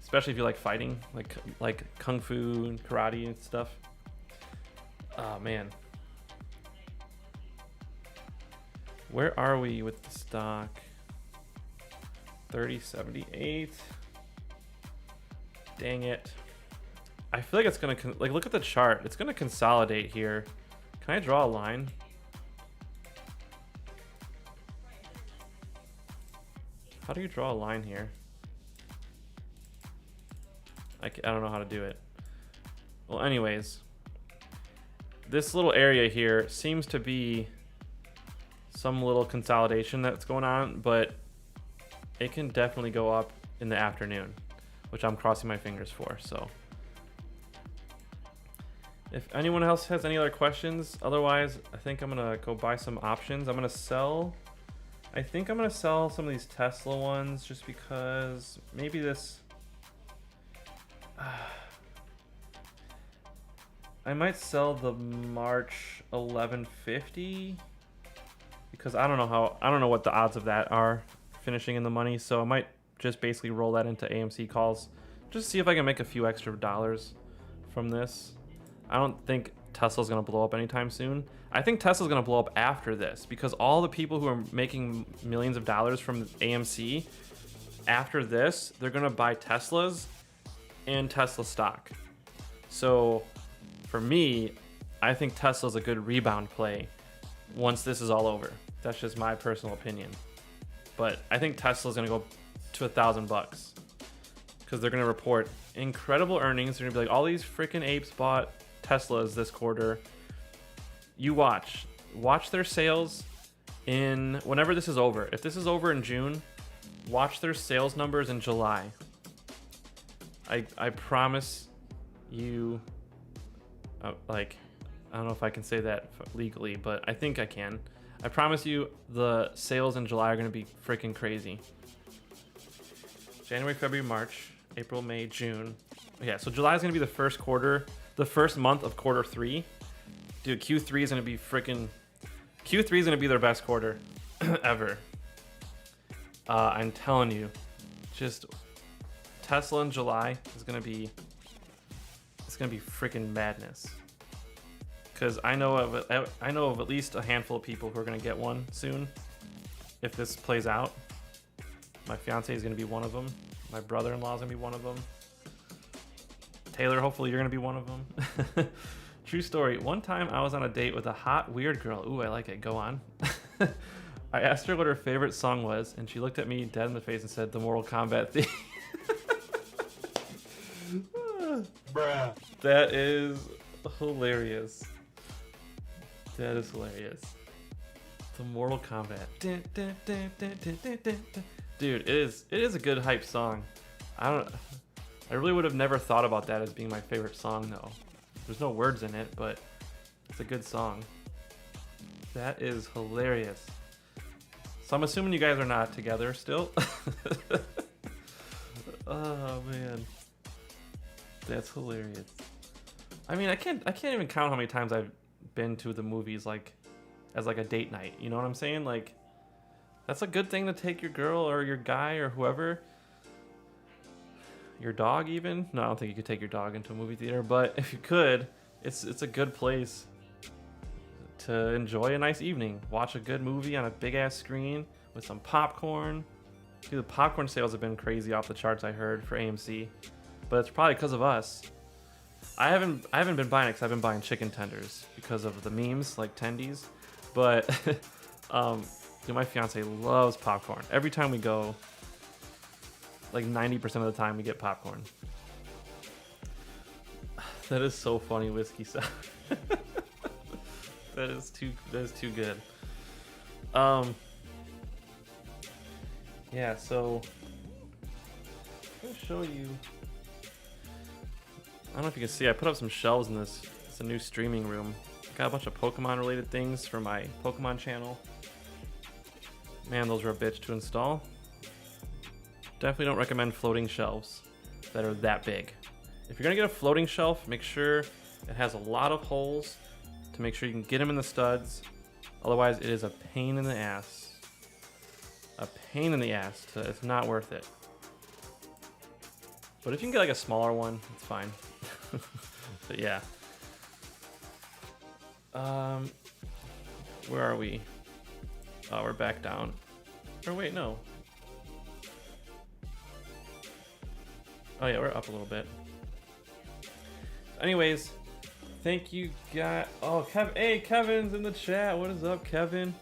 Especially if you like fighting, like kung fu and karate and stuff. Oh man. Where are we with the stock? 3078. Dang it. I feel like it's gonna look at the chart. It's gonna consolidate here. Can I draw a line? How do you draw a line here? I don't know how to do it. Well, anyways, this little area here seems to be some little consolidation that's going on, but it can definitely go up in the afternoon, which I'm crossing my fingers for. So if anyone else has any other questions, otherwise I think I'm gonna go buy some options. I think I'm gonna sell some of these Tesla ones just because maybe this I might sell the March 1150 because I don't know what the odds of that are finishing in the money, so I might just basically roll that into AMC calls, just see if I can make a few extra dollars from this. I don't think Tesla's gonna blow up anytime soon. I think Tesla's gonna blow up after this because all the people who are making millions of dollars from AMC, after this, they're gonna buy Teslas and Tesla stock. So for me, I think Tesla's a good rebound play once this is all over. That's just my personal opinion. But I think Tesla's gonna go to $1,000 because they're gonna report incredible earnings. They're gonna be like, all these freaking apes bought Teslas this quarter. You watch their sales in whenever this is over. If this is over in June, watch their sales numbers in July. I promise you, like, I don't know if I can say that legally, but I think I can. I promise you the sales in July are going to be freaking crazy. January, February, March, April, May, June. Yeah, so July is going to be the first quarter, the first month of quarter 3. Dude, Q3 is going to be freaking... Q3 is going to be their best quarter ever. I'm telling you, just Tesla in July is going to be... It's going to be freaking madness. Because I know of at least a handful of people who are going to get one soon if this plays out. My fiance is going to be one of them. My brother-in-law is going to be one of them. Taylor, hopefully you're going to be one of them. True story. One time I was on a date with a hot, weird girl. Ooh, I like it. Go on. I asked her what her favorite song was, and she looked at me dead in the face and said, the Mortal Kombat theme. Bruh. That is hilarious. That is hilarious. The Mortal Kombat. Dude, it is a good hype song. I really would have never thought about that as being my favorite song though. There's no words in it, but it's a good song. That is hilarious. So I'm assuming you guys are not together still. Oh man. That's hilarious. I mean, I can't even count how many times I've been to the movies like as like a date night. You know what I'm saying? Like That's a good thing to take your girl or your guy or whoever. Your dog even? No, I don't think you could take your dog into a movie theater, but if you could, it's a good place to enjoy a nice evening. Watch a good movie on a big ass screen with some popcorn. Dude, the popcorn sales have been crazy off the charts, I heard, for AMC. But it's probably because of us. I haven't been buying it because I've been buying chicken tenders because of the memes like tendies. But dude, my fiance loves popcorn. Every time we go, like 90% of the time we get popcorn. That is so funny, Whiskey Sour. That is too good. Yeah, so I'll show you. I don't know if you can see, I put up some shelves in this. It's a new streaming room. Got a bunch of Pokemon related things for my Pokemon channel. Man, those are a bitch to install. Definitely don't recommend floating shelves that are that big. If you're gonna get a floating shelf, make sure it has a lot of holes to make sure you can get them in the studs. Otherwise, it is a pain in the ass. A pain in the ass. It's not worth it. But if you can get like a smaller one, it's fine. But yeah. Where are we? Oh, we're back down. Or wait, no. Oh yeah, we're up a little bit. Anyways, thank you guys. Oh, hey, Kevin's in the chat. What is up, Kevin?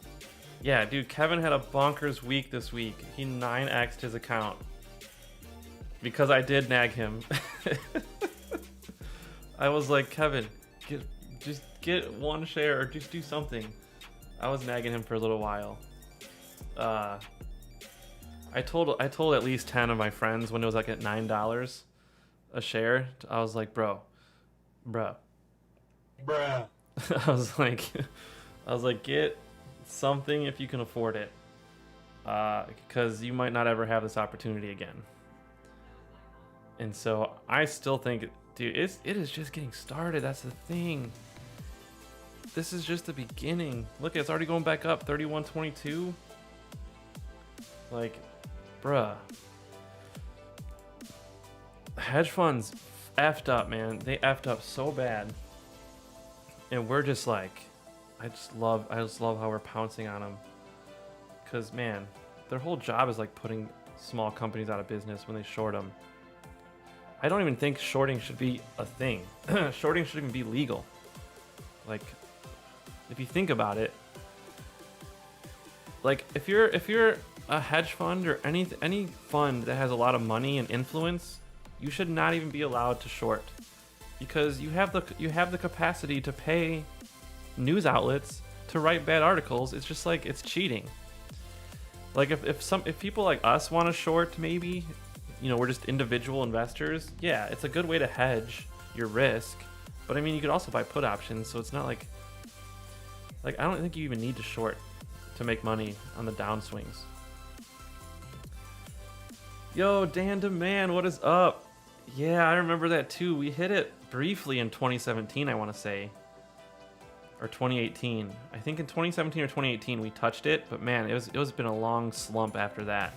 Yeah, dude, Kevin had a bonkers week this week. He 9x'd his account because I did nag him. I was like, Kevin, just get one share or just do something. I was nagging him for a little while. I told at least 10 of my friends when it was like at $9 a share. I was like, bruh. Bruh. I was like, get something if you can afford it, because you might not ever have this opportunity again. And so I still think, dude, it is just getting started. That's the thing. This is just the beginning. Look, it's already going back up, 31.22. Like, bruh. Hedge funds effed up, man. They effed up so bad. And we're just like, I just love how we're pouncing on them. Because, man, their whole job is like putting small companies out of business when they short them. I don't even think shorting should be a thing. Shorting shouldn't even be legal. Like, if you think about it, like if you're a hedge fund or any fund that has a lot of money and influence, you should not even be allowed to short, because you have the capacity to pay news outlets to write bad articles. It's just like, it's cheating. Like if people like us want to short, maybe, you know, we're just individual investors. Yeah, it's a good way to hedge your risk. But I mean, you could also buy put options, so it's not like I don't think you even need to short to make money on the downswings. Yo, Dan DeMan, what is up? Yeah, I remember that too. We hit it briefly in 2017, I want to say. Or 2018. I think in 2017 or 2018 we touched it, but man, it was been a long slump after that.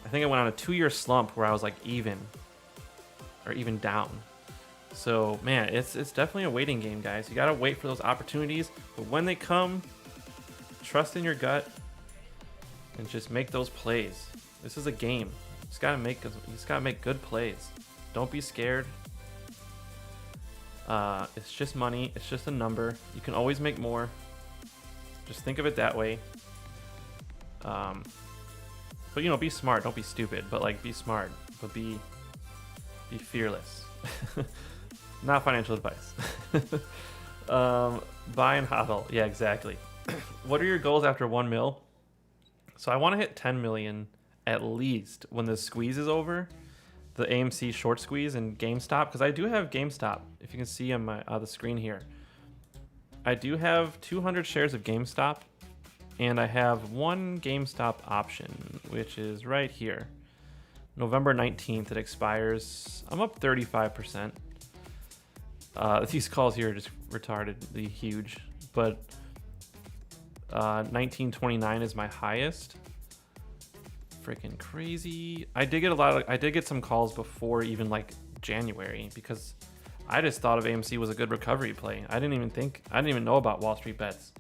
I think I went on a 2-year slump where I was like even down. So man, it's definitely a waiting game, guys. You gotta wait for those opportunities, but when they come, trust in your gut and just make those plays. This is a game. You just gotta make good plays. Don't be scared. It's just money. It's just a number. You can always make more. Just think of it that way. But you know, be smart. Don't be stupid. But like, be smart. But be fearless. Not financial advice. Buy and hodl. Yeah, exactly. What are your goals after 1 mil? So I want to hit 10 million at least when the squeeze is over. The AMC short squeeze and GameStop, because I do have GameStop. If you can see on my the screen here, I do have 200 shares of GameStop, and I have one GameStop option, which is right here. November 19th, it expires. I'm up 35%. These calls here are just retardedly huge, but 1929 is my highest. freaking crazy. I did get some calls before even like January because I just thought of AMC was a good recovery play. I didn't even know about Wall Street bets.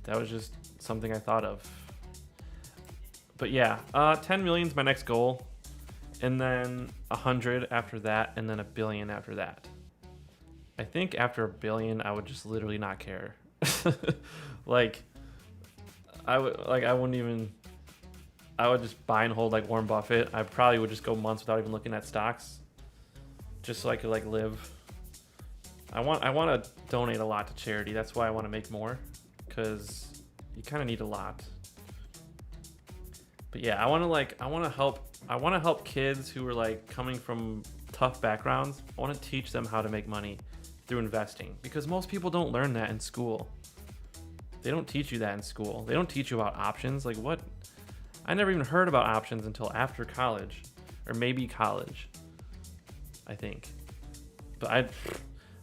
That was just something I thought of. But yeah, 10 million is my next goal, and then 100 after that, and then a billion after that. I think after a billion, I would just literally not care. I would just buy and hold like Warren Buffett. I probably would just go months without even looking at stocks, just so I could like live. I want to donate a lot to charity. That's why I want to make more, because you kind of need a lot. But yeah, I want to help kids who are like coming from tough backgrounds. I want to teach them how to make money through investing, because most people don't learn that in school. They don't teach you that in school. They don't teach you about options. Like what? I never even heard about options until after college, or maybe college, I think. But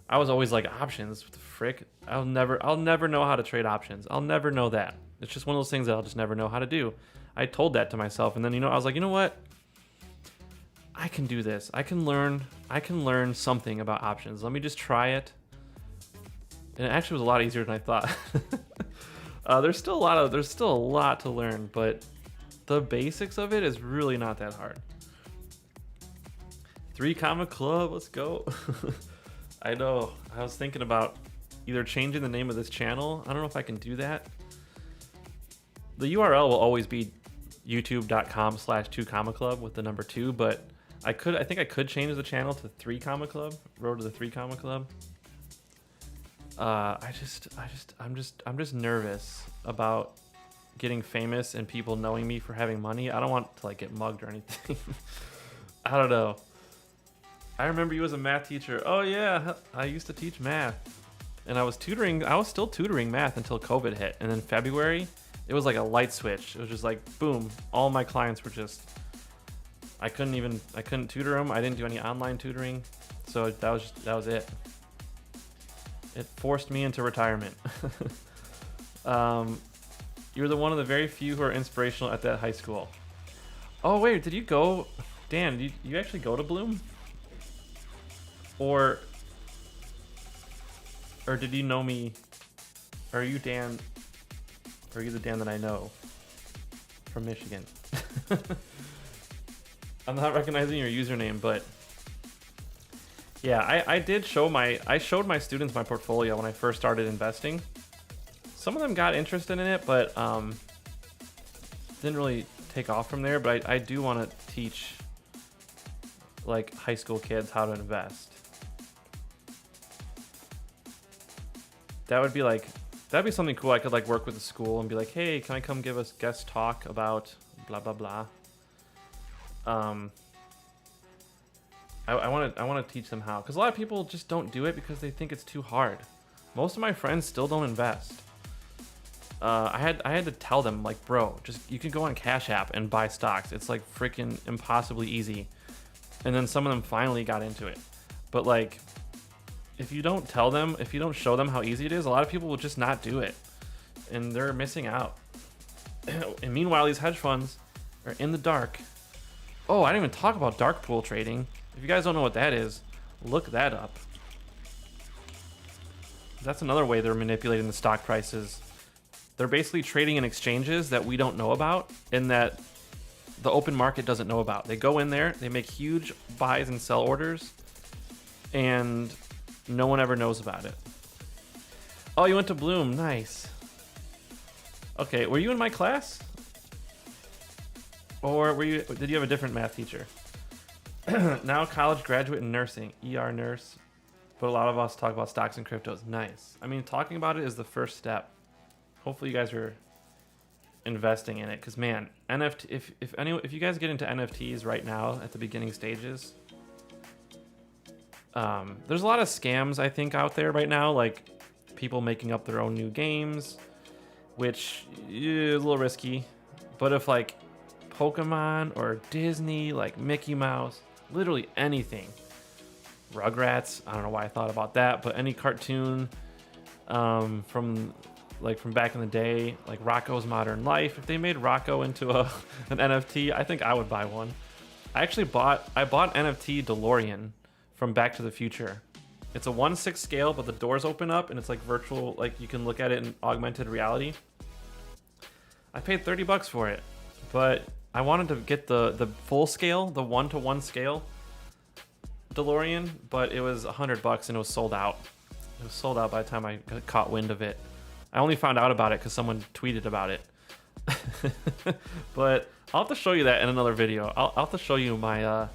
I was always like, options, what the frick? I'll never know how to trade options. I'll never know that. It's just one of those things that I'll just never know how to do. I told that to myself, and then I was like, you know what? I can do this. I can learn something about options. Let me just try it. And it actually was a lot easier than I thought. There's still a lot to learn, but the basics of it is really not that hard. 3 comma club, let's go. I know. I was thinking about either changing the name of this channel. I don't know if I can do that. The URL will always be youtube.com/2 comma club with the number 2, but I think I could change the channel to 3 comma club, road to the 3 comma club. I'm just nervous about getting famous and people knowing me for having money. I don't want to like get mugged or anything. I don't know. I remember you as a math teacher. Oh yeah, I used to teach math, and I was still tutoring math until COVID hit, and then February, it was like a light switch. It was just like boom, all my clients were just. I couldn't tutor them. I didn't do any online tutoring, so that was it. It forced me into retirement. You're one of the very few who are inspirational at that high school. Oh wait, did you go, Dan? Did you actually go to Bloom? Or did you know me? Or are you Dan? Or are you the Dan that I know from Michigan? I'm not recognizing your username, but yeah, I showed my students my portfolio when I first started investing. Some of them got interested in it, but didn't really take off from there. But I do want to teach like high school kids how to invest. That'd be something cool. I could like work with the school and be like, hey, can I come give us guest talk about blah blah blah. I want to teach them how, because a lot of people just don't do it because they think it's too hard. Most of my friends still don't invest. I had to tell them like, bro, just you can go on Cash App and buy stocks. It's like freaking impossibly easy. And then some of them finally got into it. But like, if you don't show them how easy it is, a lot of people will just not do it, and they're missing out. And meanwhile, these hedge funds are in the dark. Oh, I didn't even talk about dark pool trading. If you guys don't know what that is, look that up. That's another way they're manipulating the stock prices. They're basically trading in exchanges that we don't know about and that the open market doesn't know about. They go in there, they make huge buys and sell orders, and no one ever knows about it. Oh, you went to Bloom. Nice. Okay, were you in my class? Or did you have a different math teacher? Now college graduate in nursing, ER nurse. But a lot of us talk about stocks and cryptos. Nice. I mean, talking about it is the first step. Hopefully you guys are investing in it, because man, NFT. If you guys get into NFTs right now at the beginning stages, there's a lot of scams I think out there right now, like people making up their own new games, which is a little risky. But if like Pokemon or Disney, like Mickey Mouse, literally anything, Rugrats, I don't know why I thought about that, but any cartoon from like from back in the day, like Rocco's Modern Life. If they made Rocco into an NFT, I think I would buy one. I bought NFT DeLorean from Back to the Future. It's a 1/6 scale, but the doors open up and it's like virtual, like you can look at it in augmented reality. I paid $30 for it, but I wanted to get the full scale, the 1-to-1 scale DeLorean, but it was $100 and it was sold out. It was sold out by the time I caught wind of it. I only found out about it because someone tweeted about it. But I'll have to show you that in another video. I'll have to show you my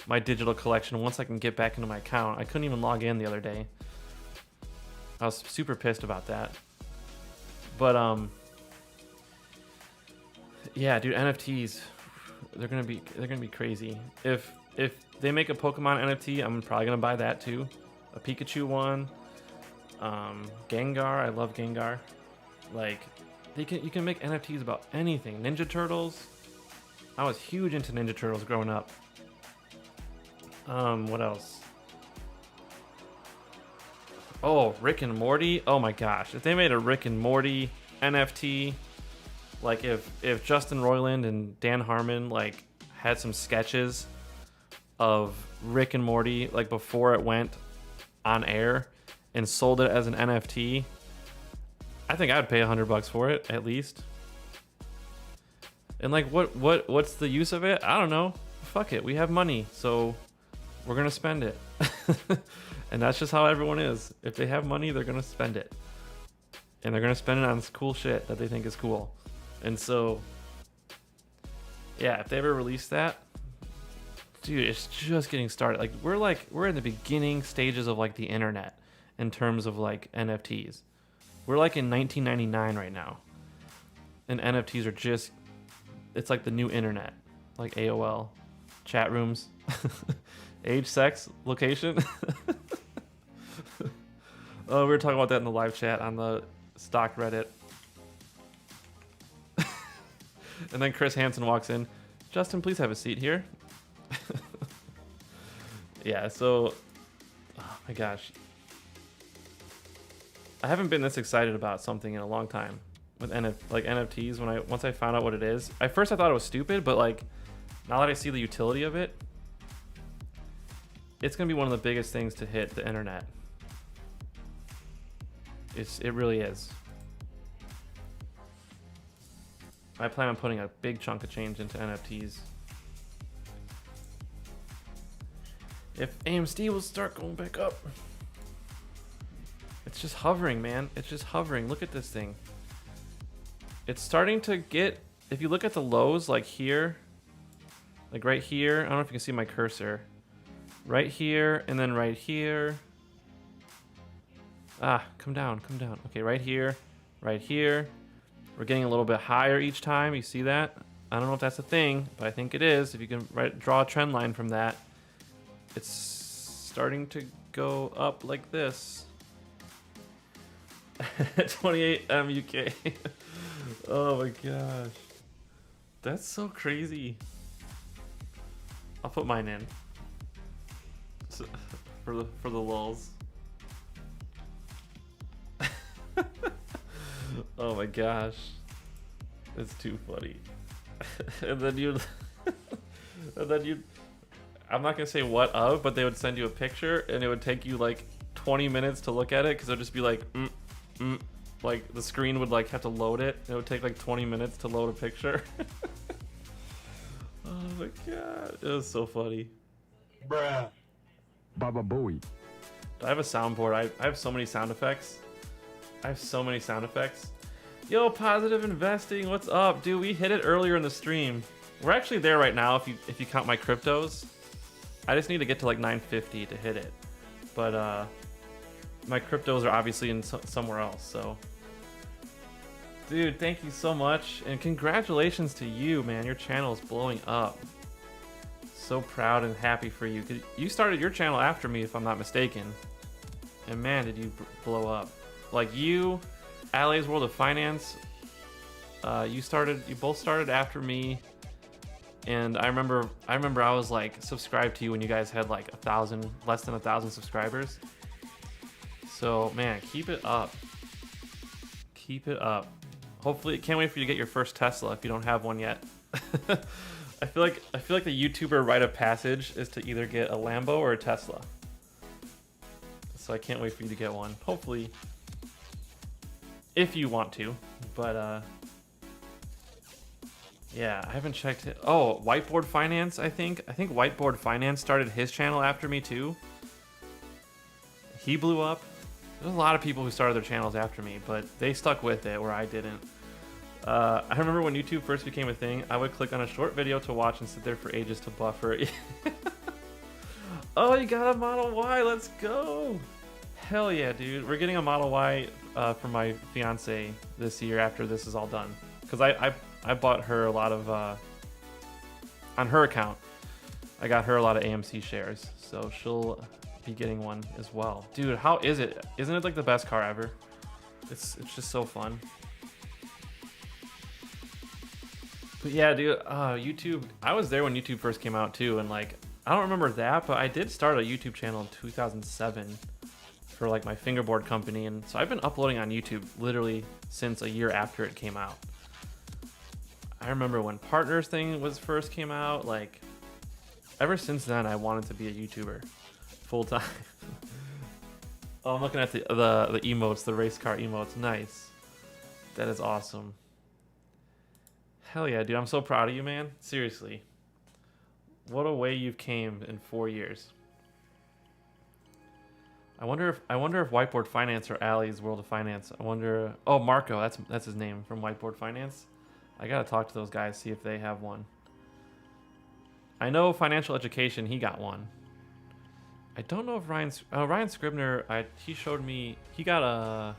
my digital collection once I can get back into my account. I couldn't even log in the other day. I was super pissed about that. But yeah, dude, NFTs, they're gonna be crazy. If they make a Pokemon NFT, I'm probably gonna buy that too. A Pikachu one. Gengar, I love Gengar. Like, you can make NFTs about anything. Ninja Turtles. I was huge into Ninja Turtles growing up. What else? Oh, Rick and Morty. Oh my gosh, if they made a Rick and Morty NFT, like if Justin Roiland and Dan Harmon like had some sketches of Rick and Morty like before it went on air and sold it as an NFT, I think I'd pay $100 for it at least. And like, what's the use of it? I don't know. Fuck it, we have money, so we're gonna spend it. And that's just how everyone is. If they have money, they're gonna spend it, and they're gonna spend it on cool shit that they think is cool. And so, yeah, if they ever release that, dude, it's just getting started. Like we're in the beginning stages of like the internet in terms of like NFTs. We're like in 1999 right now, and NFTs are just, it's like the new internet, like AOL, chat rooms, age, sex, location. Oh, we were talking about that in the live chat on the stock Reddit. And then Chris Hansen walks in. Justin, please have a seat here. Yeah, so, oh my gosh. I haven't been this excited about something in a long time with NFTs. Once I found out what it is, at first I thought it was stupid, but like now that I see the utility of it, it's gonna be one of the biggest things to hit the internet. It really is. I plan on putting a big chunk of change into NFTs. If AMC will start going back up. It's just hovering, man. It's just hovering. Look at this thing. It's starting to get, if you look at the lows, like here, like right here, I don't know if you can see my cursor. Right here, and then right here. Ah, come down, come down. Okay, right here, right here. We're getting a little bit higher each time. You see that? I don't know if that's a thing, but I think it is. If you can draw a trend line from that, it's starting to go up like this. 28 MUK. Oh my gosh, that's so crazy. I'll put mine in for the lulz. Oh my gosh, it's too funny. And then you I'm not gonna say what of, but they would send you a picture and it would take you like 20 minutes to look at it because it would just be like like the screen would like have to load it. It would take like 20 minutes to load a picture. Oh my god, it was so funny. Bruh. Baba Booey. I have a soundboard. I have so many sound effects. I have so many sound effects. Yo, Positive Investing, what's up, dude? We hit it earlier in the stream. We're actually there right now if you count my cryptos. I just need to get to like 950 to hit it. But my cryptos are obviously in somewhere else, so. Dude, thank you so much, and congratulations to you, man. Your channel is blowing up. So proud and happy for you. 'Cause you started your channel after me, if I'm not mistaken. And man, did you blow up. Like you, Alley's World of Finance, you both started after me. And I remember I was like subscribed to you when you guys had like less than 1,000 subscribers. So man, keep it up. Keep it up. Hopefully, can't wait for you to get your first Tesla if you don't have one yet. I feel like the YouTuber rite of passage is to either get a Lambo or a Tesla. So I can't wait for you to get one. Hopefully, if you want to. But yeah, I haven't checked it. Oh, Whiteboard Finance. I think Whiteboard Finance started his channel after me too. He blew up. There's a lot of people who started their channels after me, but they stuck with it where I didn't. I remember when YouTube first became a thing, I would click on a short video to watch and sit there for ages to buffer. Oh, you got a Model Y, let's go! Hell yeah, dude. We're getting a Model Y for my fiance this year after this is all done. Because I bought her a lot of, on her account, I got her a lot of AMC shares, so she'll be getting one as well. Dude, how is it? Isn't it like the best car ever? It's just so fun. But yeah, dude, YouTube, I was there when YouTube first came out too, and like, I don't remember that, but I did start a YouTube channel in 2007 for like my fingerboard company, and so I've been uploading on YouTube literally since a year after it came out. I remember when Partners thing was first came out, like, ever since then I wanted to be a YouTuber full time. Oh, I'm looking at the emotes, the race car emotes. Nice. That is awesome. Hell yeah, dude. I'm so proud of you, man. Seriously. What a way you've came in 4 years. I wonder if Whiteboard Finance or Allie's World of Finance. I wonder. Oh, Marco. That's his name from Whiteboard Finance. I gotta talk to those guys, see if they have one. I know Financial Education. He got one. I don't know if Ryan Scribner. He showed me. He got a.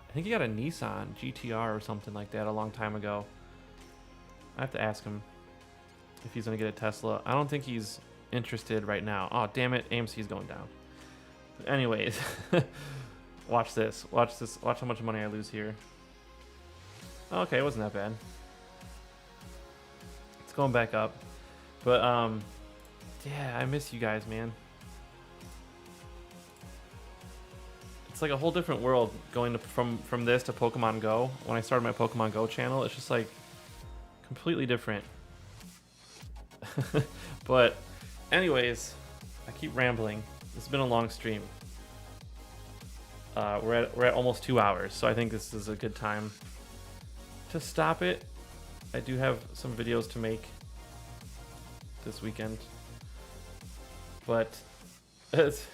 I think he got a Nissan GTR or something like that a long time ago. I have to ask him if he's gonna get a Tesla. I don't think he's interested right now. Oh, damn it, AMC's going down. Anyways, watch this. Watch how much money I lose here. Okay, it wasn't that bad. It's going back up. But yeah, I miss you guys, man. It's like a whole different world going from this to Pokemon Go. When I started my Pokemon Go channel, it's just like completely different. But anyways, I keep rambling. It's been a long stream. We're at almost 2 hours, so I think this is a good time to stop it. I do have some videos to make this weekend, but it's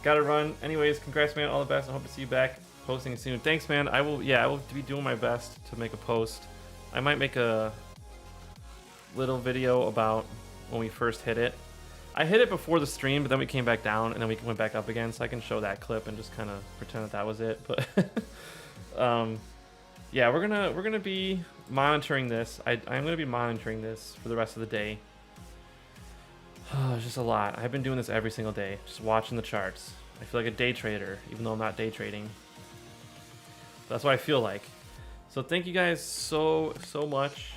gotta run. Anyways, congrats, man. All the best. I hope to see you back posting soon. Thanks, man. I will be doing my best to make a post. I might make a little video about when we first hit it. I hit it before the stream, but then we came back down and then we went back up again, so I can show that clip and just kind of pretend that was it. But yeah, we're gonna be monitoring this. I'm gonna be monitoring this for the rest of the day. It's just a lot. I've been doing this every single day, just watching the charts. I feel like a day trader, even though I'm not day trading. That's what I feel like. So thank you guys so much.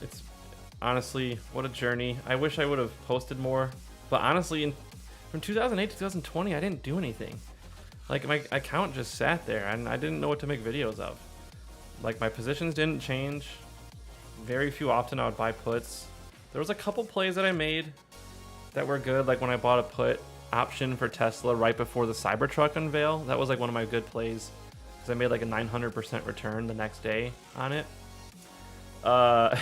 It's honestly, what a journey. I wish I would have posted more, but honestly, from 2008 to 2020, I didn't do anything. Like, my account just sat there, and I didn't know what to make videos of. Like, my positions didn't change. Very few often I would buy puts. There was a couple plays that I made that were good, like when I bought a put option for Tesla right before the Cybertruck unveil. That was like one of my good plays, because I made like a 900% return the next day on it. Oh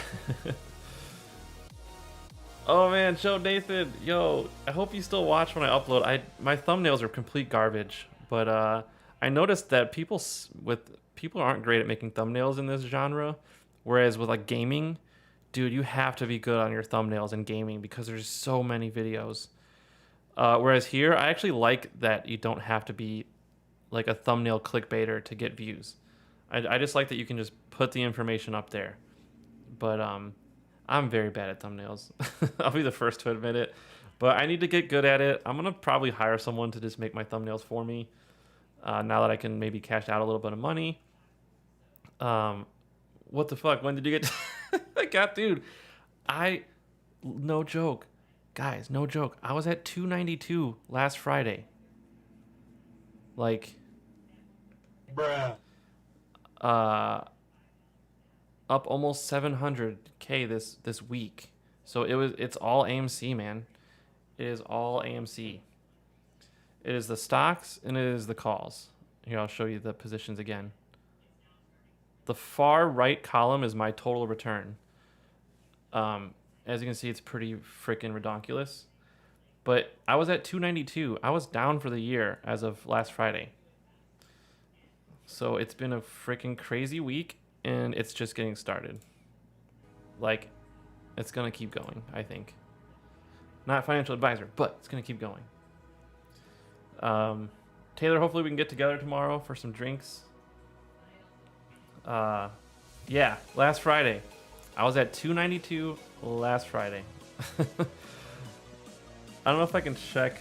man, Joe Nathan, yo, I hope you still watch when I upload. My thumbnails are complete garbage, but I noticed that people aren't great at making thumbnails in this genre, whereas with like gaming, dude, you have to be good on your thumbnails in gaming because there's so many videos. Whereas here, I actually like that you don't have to be like a thumbnail clickbaiter to get views. I just like that you can just put the information up there. But I'm very bad at thumbnails. I'll be the first to admit it. But I need to get good at it. I'm going to probably hire someone to just make my thumbnails for me. Now that I can maybe cash out a little bit of money. What the fuck? When did you get... dude, no joke. Guys, no joke. I was at 292 last Friday. Like... Bruh. up almost 700K this week. So it's all AMC, man. It is all AMC. It is the stocks and it is the calls. Here, I'll show you the positions again. The far right column is my total return. As you can see, it's pretty freaking redonkulous. But I was at 292. I was down for the year as of last Friday. So it's been a freaking crazy week, and it's just getting started. Like, it's going to keep going, I think. Not financial advisor, but it's going to keep going. Taylor, hopefully we can get together tomorrow for some drinks. Yeah, last Friday. I was at 292 last Friday. I don't know if I can check.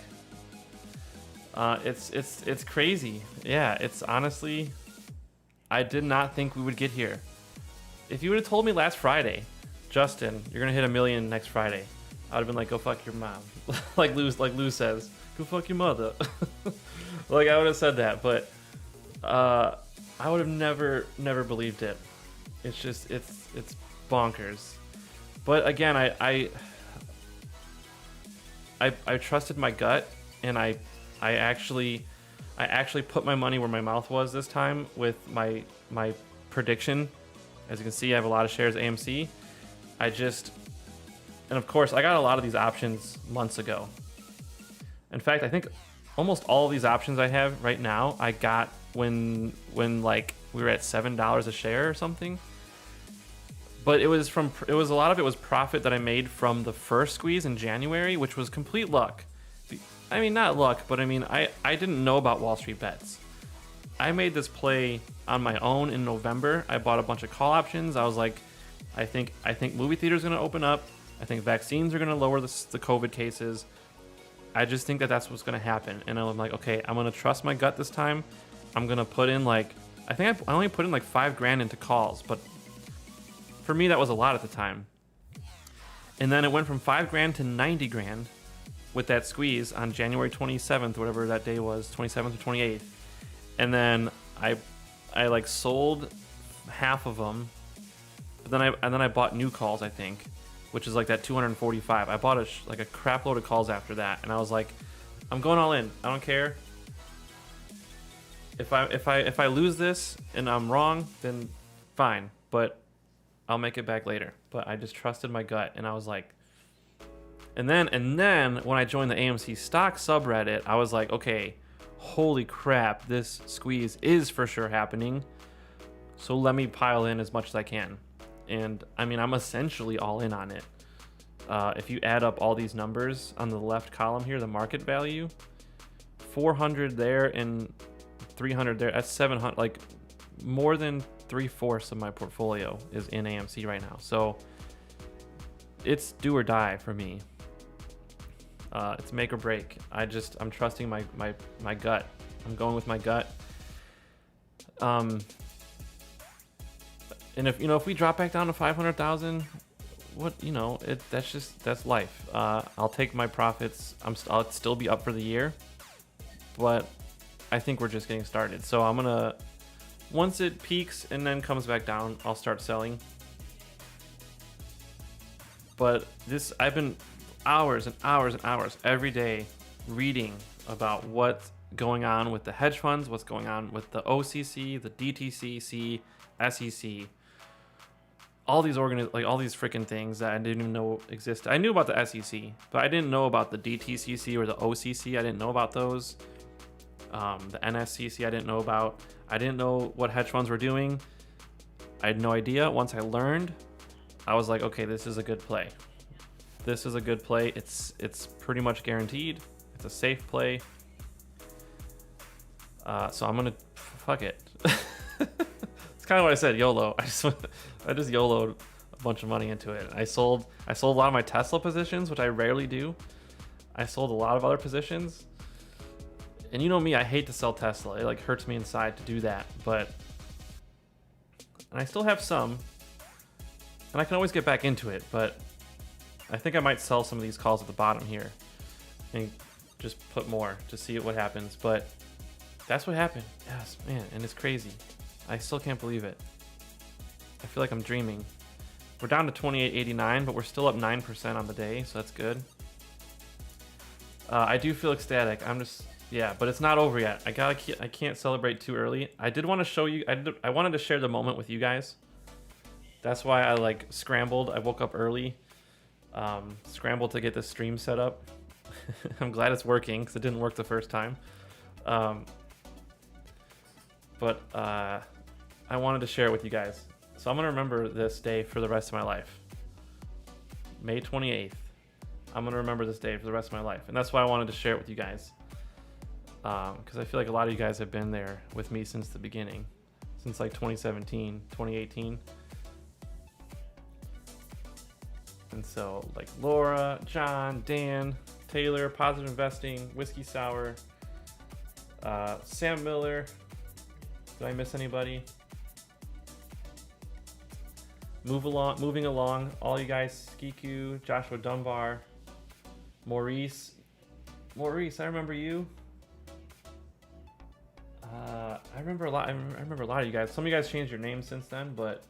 It's crazy. Yeah, it's honestly, I did not think we would get here. If you would have told me last Friday, Justin, you're gonna hit 1 million next Friday, I would have been like, go fuck your mom. like Lou says, go fuck your mother. Like I would have said that, but I would have never believed it. It's just it's bonkers. But again, I trusted my gut, and I actually put my money where my mouth was this time with my prediction. As you can see, I have a lot of shares AMC. And of course, I got a lot of these options months ago. In fact, I think almost all of these options I have right now, I got when like we were at $7 a share or something. But a lot of it was profit that I made from the first squeeze in January, which was complete luck. I mean, not luck, but I mean, I didn't know about Wall Street bets. I made this play on my own in November. I bought a bunch of call options. I was like, I think movie theaters are going to open up. I think vaccines are going to lower the COVID cases. I just think that's what's going to happen. And I'm like, okay, I'm going to trust my gut this time. I'm going to put in I only put in like $5,000 into calls, but for me, that was a lot at the time. And then it went from $5,000 to $90,000 with that squeeze on January 27th, whatever that day was, 27th or 28th. And then I like sold half of them, but then I bought new calls, I think, which is like that 245. I bought a crap load of calls after that, and I was like, I'm going all in. I don't care. If I lose this and I'm wrong, then fine, but I'll make it back later. But I just trusted my gut, and I was like, and then when I joined the AMC stock subreddit, I was like, okay, holy crap, this squeeze is for sure happening. So let me pile in as much as I can. And I mean, I'm essentially all in on it. If you add up all these numbers on the left column here, the market value, 400 there and 300 there, that's 700, like more than 3/4 of my portfolio is in AMC right now. So it's do or die for me. It's make or break. I'm trusting my gut. I'm going with my gut. And if we drop back down to 500,000, that's life. I'll take my profits. I'll still be up for the year, but I think we're just getting started. So I'm gonna, once it peaks and then comes back down, I'll start selling. But I've been hours and hours and hours every day reading about what's going on with the hedge funds, what's going on with the OCC, the DTCC, SEC, all these all these freaking things that I didn't even know existed. I knew about the SEC, but I didn't know about the DTCC or the OCC. I didn't know about those. The NSCC I didn't know about. I didn't know what hedge funds were doing. I had no idea. Once I learned, I was like, okay, this is a good play. This is a good play. It's pretty much guaranteed. It's a safe play. So I'm gonna fuck it. It's kind of what I said, YOLO. I just YOLO'd a bunch of money into it. I sold a lot of my Tesla positions, which I rarely do. I sold a lot of other positions. And you know me, I hate to sell Tesla. It like hurts me inside to do that. And I still have some. And I can always get back into it, but I think I might sell some of these calls at the bottom here and just put more to see what happens. But that's what happened. Yes, man, and it's crazy. I still can't believe it. I feel like I'm dreaming. We're down to 28.89, but we're still up 9% on the day, so that's good. I do feel ecstatic. I'm just, yeah, but it's not over yet. I can't celebrate too early. I did want to show you. I wanted to share the moment with you guys. That's why I like scrambled. I woke up early, scrambled to get this stream set up. I'm glad it's working because it didn't work the first time. But I wanted to share it with you guys. So I'm gonna remember this day for the rest of my life. May 28th. I'm gonna remember this day for the rest of my life, and that's why I wanted to share it with you guys. Because I feel like a lot of you guys have been there with me since the beginning, since like 2017, 2018. And so like Laura, John, Dan, Taylor, Positive Investing, Whiskey Sour, Sam Miller. Did I miss anybody? Moving along, all you guys, Skiku, Joshua Dunbar, Maurice, I remember you. I remember a lot. I remember a lot of you guys. Some of you guys changed your names since then, but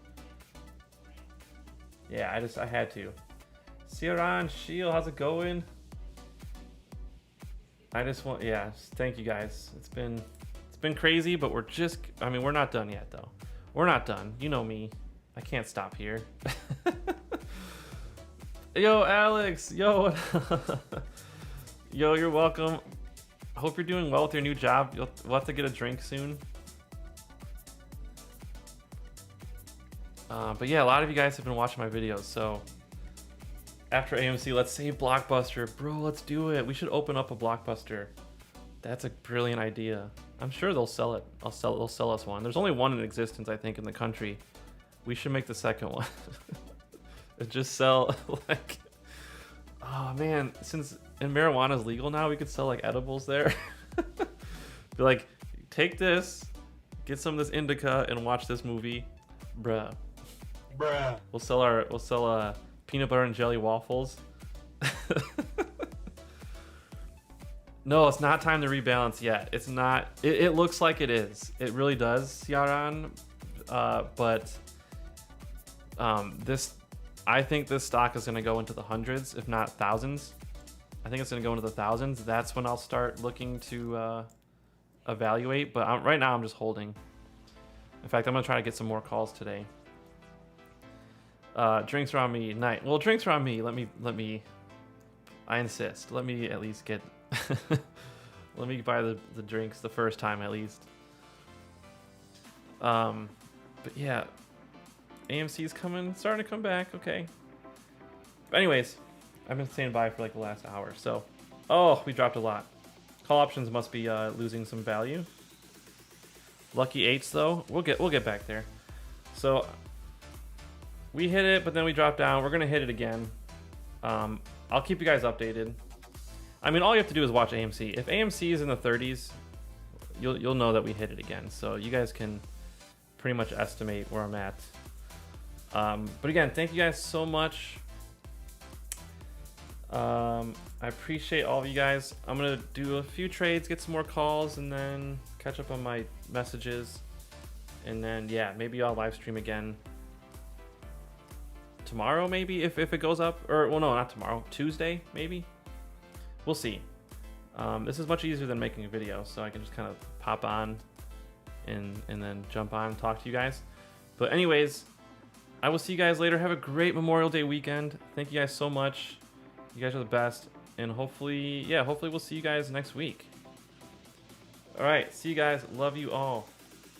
yeah, I had to. Sieran, Shield, how's it going? Yeah, thank you guys. It's been crazy, but we're not done yet though. We're not done. You know me. I can't stop here. Yo, Alex. Yo. Yo, you're welcome. I hope you're doing well with your new job. We'll have to get a drink soon. But yeah, a lot of you guys have been watching my videos. So after AMC, let's save Blockbuster. Bro, let's do it. We should open up a Blockbuster. That's a brilliant idea. I'm sure they'll sell it. They'll sell us one. There's only one in existence, I think, in the country. We should make the second one. Just sell like, oh man, since marijuana is legal now, we could sell like edibles there. Be like, take this, get some of this indica, and watch this movie, bruh. We'll sell peanut butter and jelly waffles. No, it's not time to rebalance yet. It's not. It looks like it is. It really does, Ciaran. But I think this stock is going to go into the hundreds, if not thousands. I think it's going to go into the thousands. That's when I'll start looking to evaluate. But right now, I'm just holding. In fact, I'm going to try to get some more calls today. Drinks are on me. Night. Well, drinks are on me. Let me. I insist. Let me at least get. Let me buy the drinks the first time at least. But yeah. AMC is starting to come back. Okay. But anyways, I've been saying bye for like the last hour. So, oh, we dropped a lot. Call options must be losing some value. Lucky 8s though. We'll get back there. So we hit it, but then we dropped down. We're gonna hit it again. I'll keep you guys updated. I mean, all you have to do is watch AMC. If AMC is in the 30s, you'll know that we hit it again. So you guys can pretty much estimate where I'm at. But again, thank you guys so much. I appreciate all of you guys. I'm gonna do a few trades, get some more calls, and then catch up on my messages. And then yeah, maybe I'll live stream again tomorrow, maybe if it goes up. Or well, no, not tomorrow. Tuesday, maybe. We'll see. This is much easier than making a video, so I can just kind of pop on and then jump on and talk to you guys. But anyways, I will see you guys later. Have a great Memorial Day weekend. Thank you guys so much. You guys are the best. And hopefully we'll see you guys next week. All right. See you guys. Love you all.